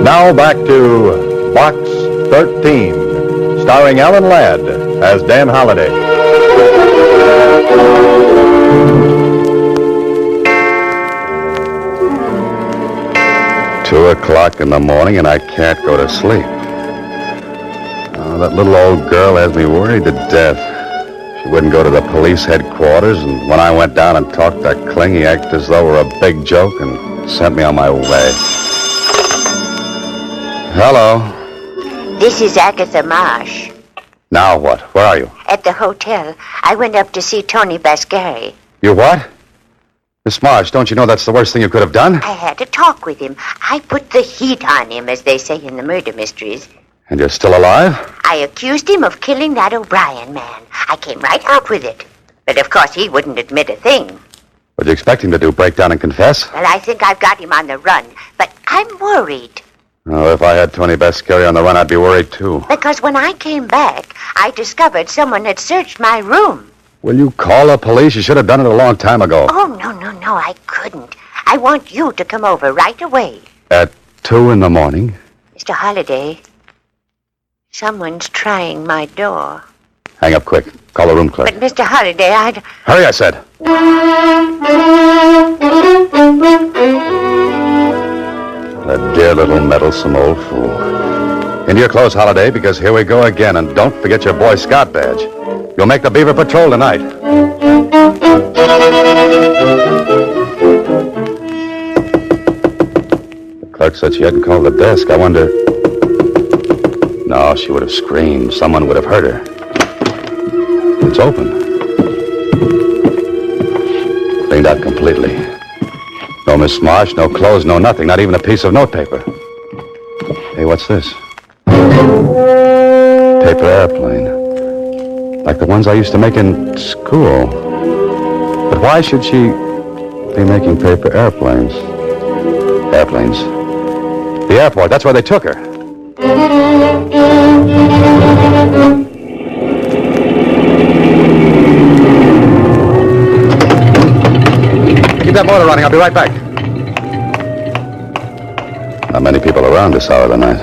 Now back to Box 13, starring Alan Ladd as Dan Holliday. $2:00 in the morning, and I can't go to sleep. Oh, that little old girl has me worried to death. She wouldn't go to the police headquarters, and when I went down and talked to Kling, he acted as though it were a big joke and sent me on my way. Hello. This is Agatha Marsh. Now what? Where are you? At the hotel. I went up to see Tony Bascari. You what? Miss Marsh, don't you know that's the worst thing you could have done? I had to talk with him. I put the heat on him, as they say in the murder mysteries. And you're still alive? I accused him of killing that O'Brien man. I came right out with it. But of course he wouldn't admit a thing. What'd you expect him to do, break down and confess? Well, I think I've got him on the run. But I'm worried. Oh, if I had Tony Bascari on the run, I'd be worried too. Because when I came back, I discovered someone had searched my room. Will you call the police? You should have done it a long time ago. Oh, no, I couldn't. I want you to come over right away. At 2 in the morning? Mr. Holliday, someone's trying my door. Hang up quick. Call the room clerk. But, Mr. Holliday, Hurry, I said. That dear little meddlesome old fool. Into your clothes, Holiday, because here we go again. And don't forget your Boy Scout badge. You'll make the Beaver Patrol tonight. The clerk said she hadn't called the desk. I wonder... No, she would have screamed. Someone would have heard her. It's open. Cleaned out completely. No Miss Marsh, no clothes, no nothing. Not even a piece of notepaper. Hey, what's this? Paper airplane. Like the ones I used to make in school. But why should she be making paper airplanes? Airplanes. The airport, that's where they took her. Keep that motor running. I'll be right back. Not many people around this hour of the night.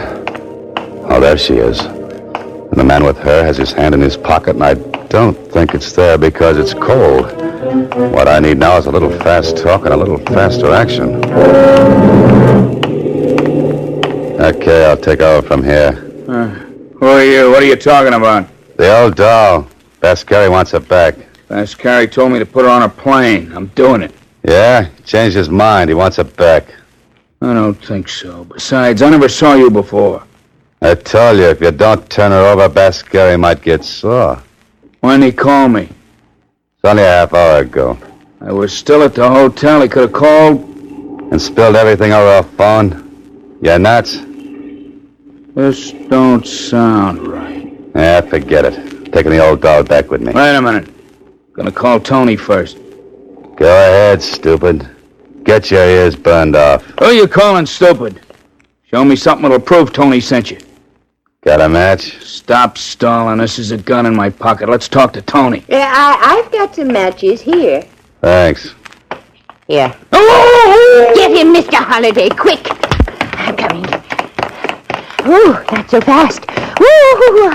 Oh, there she is. And the man with her has his hand in his pocket, and I don't think it's there because it's cold. What I need now is a little fast talk and a little faster action. Okay, I'll take over from here. Who are you? What are you talking about? The old doll. Bascari wants her back. Bascari told me to put her on a plane. I'm doing it. Yeah? He changed his mind. He wants her back. I don't think so. Besides, I never saw you before. I told you, if you don't turn her over, Bascari might get sore. When he called me? It's only a half hour ago. I was still at the hotel. He could have called. And spilled everything over our phone? You're nuts? This don't sound right. Yeah, forget it. Taking the old doll back with me. Wait a minute. Gonna call Tony first. Go ahead, stupid. Get your ears burned off. Who are you calling stupid? Show me something that'll prove Tony sent you. Got a match? Stop stalling. This is a gun in my pocket. Let's talk to Tony. Yeah, I've got some matches here. Thanks. Here. Get him, Mr. Holliday, quick. I'm coming. Ooh, not so fast. Ooh,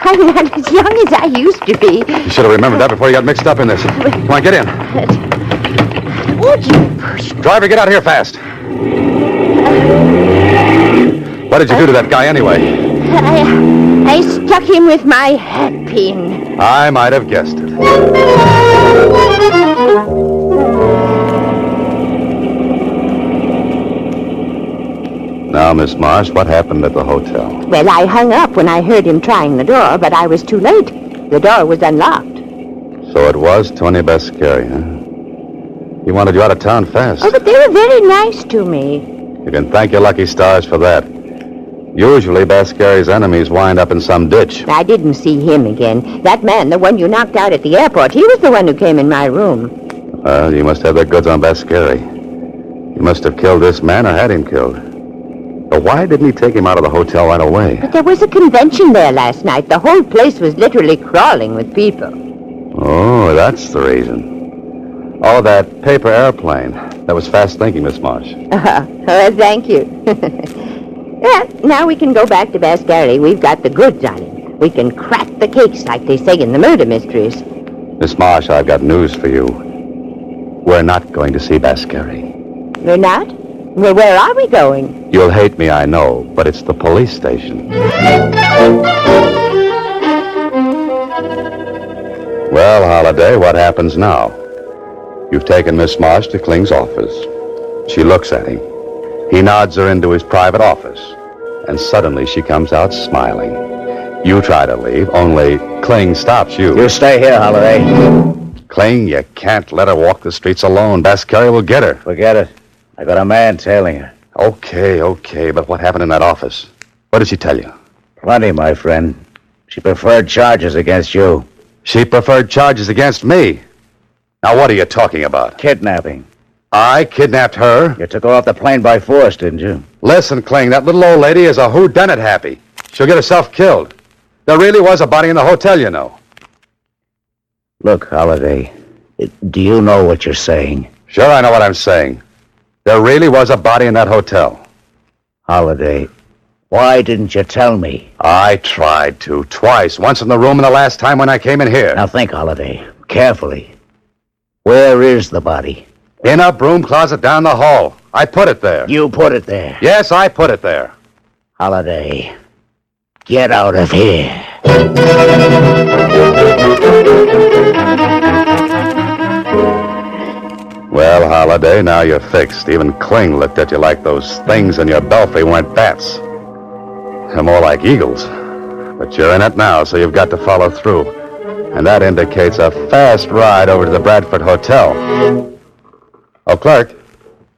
I'm not as young as I used to be. You should have remembered that before you got mixed up in this. Come on, get in. Would you push? Driver, get out here fast. What did you do to that guy anyway? I stuck him with my hat pin. I might have guessed it. Now, Miss Marsh, what happened at the hotel? Well, I hung up when I heard him trying the door, but I was too late. The door was unlocked. So it was Tony Bascari, huh? He wanted you out of town fast. Oh, but they were very nice to me. You can thank your lucky stars for that. Usually, Bascari's enemies wind up in some ditch. I didn't see him again. That man, the one you knocked out at the airport, he was the one who came in my room. Well, you must have the goods on Bascari. You must have killed this man or had him killed. But why didn't he take him out of the hotel right away? But there was a convention there last night. The whole place was literally crawling with people. Oh, that's the reason. Oh, that paper airplane. That was fast thinking, Miss Marsh. Thank you. Well, now we can go back to Bascari. We've got the goods on him. We can crack the cakes, like they say in the murder mysteries. Miss Marsh, I've got news for you. We're not going to see Bascari. We're not? Well, where are we going? You'll hate me, I know, but it's the police station. Well, Holliday, what happens now? You've taken Miss Marsh to Kling's office. She looks at him. He nods her into his private office. And suddenly she comes out smiling. You try to leave, only Kling stops you. You stay here, Holliday. Kling, you can't let her walk the streets alone. Bascari will get her. Forget it. I got a man tailing her. Okay, but what happened in that office? What did she tell you? Plenty, my friend. She preferred charges against you. She preferred charges against me. Now, what are you talking about? Kidnapping. I kidnapped her? You took her off the plane by force, didn't you? Listen, Kling, that little old lady is a whodunit happy. She'll get herself killed. There really was a body in the hotel, you know. Look, Holliday, do you know what you're saying? Sure, I know what I'm saying. There really was a body in that hotel. Holliday, why didn't you tell me? I tried to, twice. Once in the room and the last time when I came in here. Now think, Holliday, carefully. Where is the body? In a broom closet down the hall. I put it there. You put it there? Yes, I put it there. Holliday, Get out of here. Well, Holiday, now you're fixed. Even Kling looked at you like those things in your belfry weren't bats. They're more like eagles. But you're in it now, so you've got to follow through. And that indicates a fast ride over to the Bradford Hotel. Oh, clerk.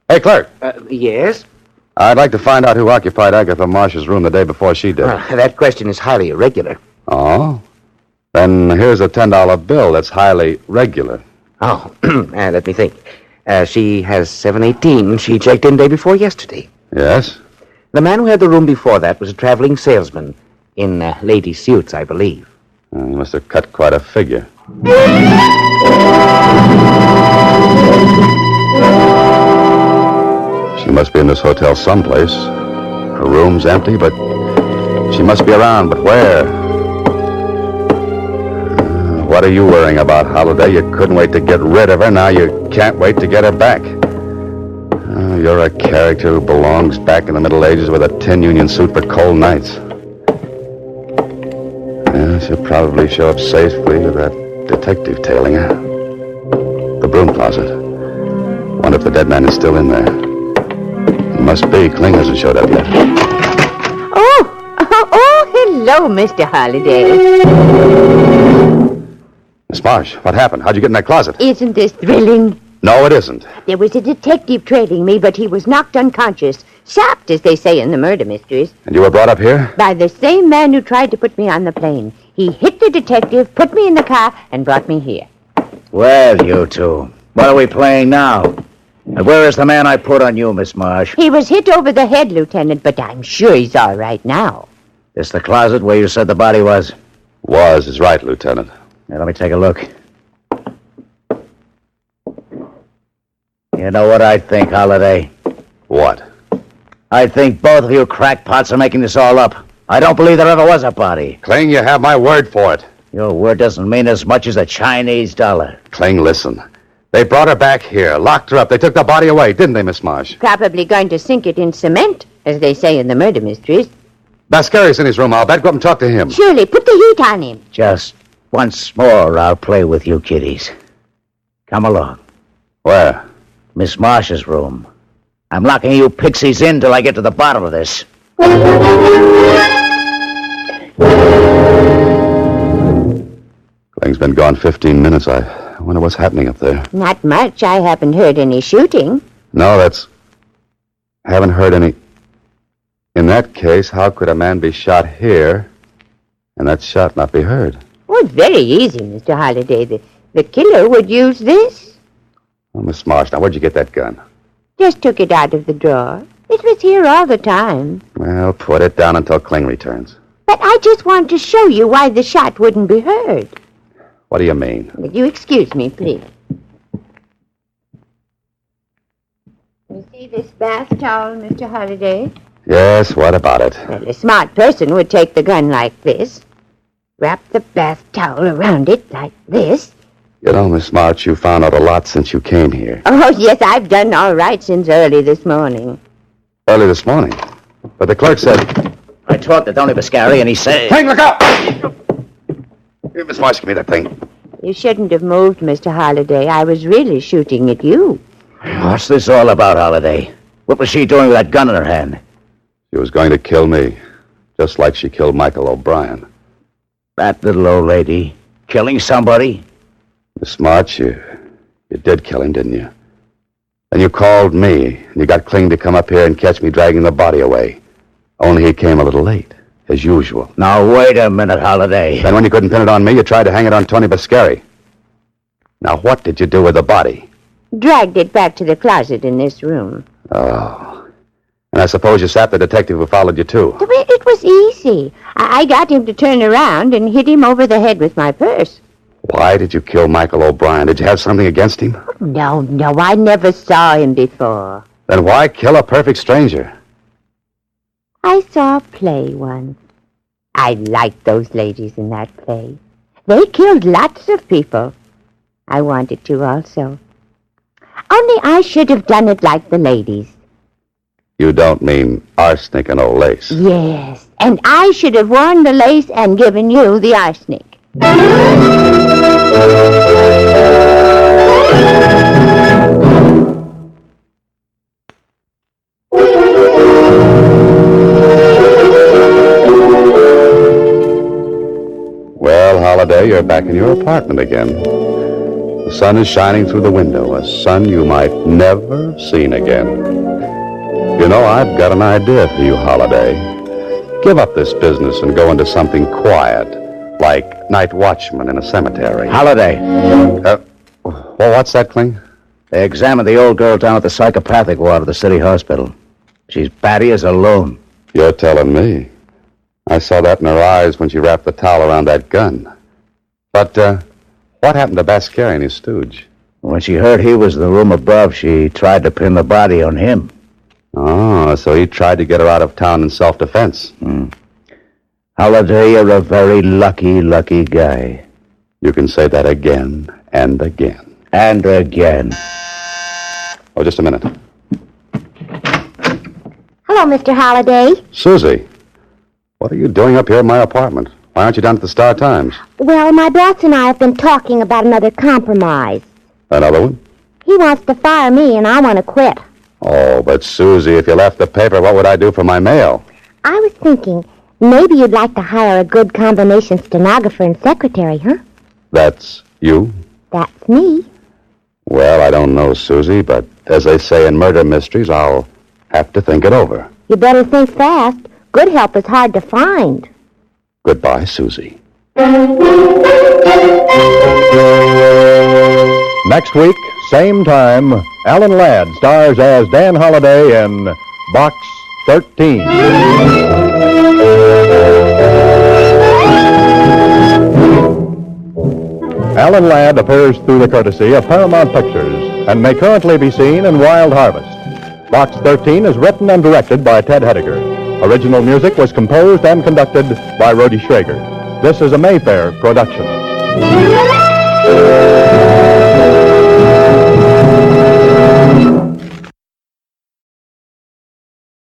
Hey, clerk. Yes? I'd like to find out who occupied Agatha Marsh's room the day before she did. That question is highly irregular. Oh? Then here's a $10 bill that's highly regular. Oh, let me think. She has 718. She checked in day before yesterday. Yes? The man who had the room before that was a traveling salesman in lady suits, I believe. He must have cut quite a figure. She must be in this hotel someplace. Her room's empty, but she must be around. But where? What are you worrying about, Holiday? You couldn't wait to get rid of her. Now you can't wait to get her back. You're a character who belongs back in the Middle Ages with a tin union suit for cold nights. Yeah, she'll probably show up safely with that detective tailing her. The broom closet. Wonder if the dead man is still in there. He must be. Kling hasn't showed up yet. Oh, hello, Mr. Holliday. Miss Marsh, what happened? How'd you get in that closet? Isn't this thrilling? No, it isn't. There was a detective trailing me, but he was knocked unconscious. Sapped, as they say in the murder mysteries. And you were brought up here? By the same man who tried to put me on the plane. He hit the detective, put me in the car, and brought me here. Well, you two, what are we playing now? And where is the man I put on you, Miss Marsh? He was hit over the head, Lieutenant, but I'm sure he's all right now. This the closet where you said the body was? Was is right, Lieutenant. Now, let me take a look. You know what I think, Holiday? What? I think both of you crackpots are making this all up. I don't believe there ever was a body. Kling, you have my word for it. Your word doesn't mean as much as a Chinese dollar. Kling, listen. They brought her back here, locked her up. They took the body away, didn't they, Miss Marsh? Probably going to sink it in cement, as they say in the murder mysteries. Bascari's in his room, I'll bet. Go up and talk to him. Surely, put the heat on him. Just once more, I'll play with you kiddies. Come along. Where? Miss Marsh's room. I'm locking you pixies in till I get to the bottom of this. Kling's been gone 15 minutes. I wonder what's happening up there. Not much. I haven't heard any shooting. No, haven't heard any... In that case, how could a man be shot here and that shot not be heard? Oh, it's very easy, Mr. Holliday. The killer would use this. Oh, Miss Marsh, now where'd you get that gun? Just took it out of the drawer. It was here all the time. Well, put it down until Kling returns. But I just want to show you why the shot wouldn't be heard. What do you mean? Will you excuse me, please? You see this bath towel, Mr. Holliday? Yes, what about it? Well, a smart person would take the gun like this, wrap the bath towel around it like this. You know, Miss March, you found out a lot since you came here. Oh, yes, I've done all right since early this morning. Early this morning? But the clerk said... I talked to Tony Bascari, and he said... Kling, look out! Here, Miss March, give me that thing. You shouldn't have moved, Mr. Holliday. I was really shooting at you. What's this all about, Holliday? What was she doing with that gun in her hand? She was going to kill me, just like she killed Michael O'Brien. That little old lady killing somebody? Miss March, you did kill him, didn't you? Then you called me, and you got Kling to come up here and catch me dragging the body away. Only he came a little late, as usual. Now, wait a minute, Holliday. Then when you couldn't pin it on me, you tried to hang it on Tony Bascari. Now, what did you do with the body? Dragged it back to the closet in this room. Oh. And I suppose you sapped the detective who followed you, too. It was easy. I got him to turn around and hit him over the head with my purse. Why did you kill Michael O'Brien? Did you have something against him? No, I never saw him before. Then why kill a perfect stranger? I saw a play once. I liked those ladies in that play. They killed lots of people. I wanted to also. Only I should have done it like the ladies. You don't mean arsenic and old lace. Yes, and I should have worn the lace and given you the arsenic. Well, Holiday, you're back in your apartment again. The sun is shining through the window, a sun you might never have seen again. You know, I've got an idea for you, Holiday. Give up this business and go into something quiet, like night watchman in a cemetery. Holiday. Well, what's that, Kling? They examined the old girl down at the psychopathic ward of the city hospital. She's batty as a loon. You're telling me. I saw that in her eyes when she wrapped the towel around that gun. But, what happened to Bascari and his stooge? When she heard he was in the room above, she tried to pin the body on him. Oh, so he tried to get her out of town in self-defense. Holiday, you're a very lucky, lucky guy. You can say that again and again. And again. Oh, just a minute. Hello, Mr. Holliday. Susie, what are you doing up here in my apartment? Why aren't you down at the Star Times? Well, my boss and I have been talking about another compromise. Another one? He wants to fire me, and I want to quit. Oh, but Susie, if you left the paper, what would I do for my mail? I was thinking, maybe you'd like to hire a good combination stenographer and secretary, huh? That's you? That's me. Well, I don't know, Susie, but as they say in murder mysteries, I'll have to think it over. You better think fast. Good help is hard to find. Goodbye, Susie. Next week, same time, Alan Ladd stars as Dan Holliday in Box 13. Alan Ladd appears through the courtesy of Paramount Pictures and may currently be seen in Wild Harvest. Box 13 is written and directed by Ted Hediger. Original music was composed and conducted by Rhodey Schrager. This is a Mayfair production.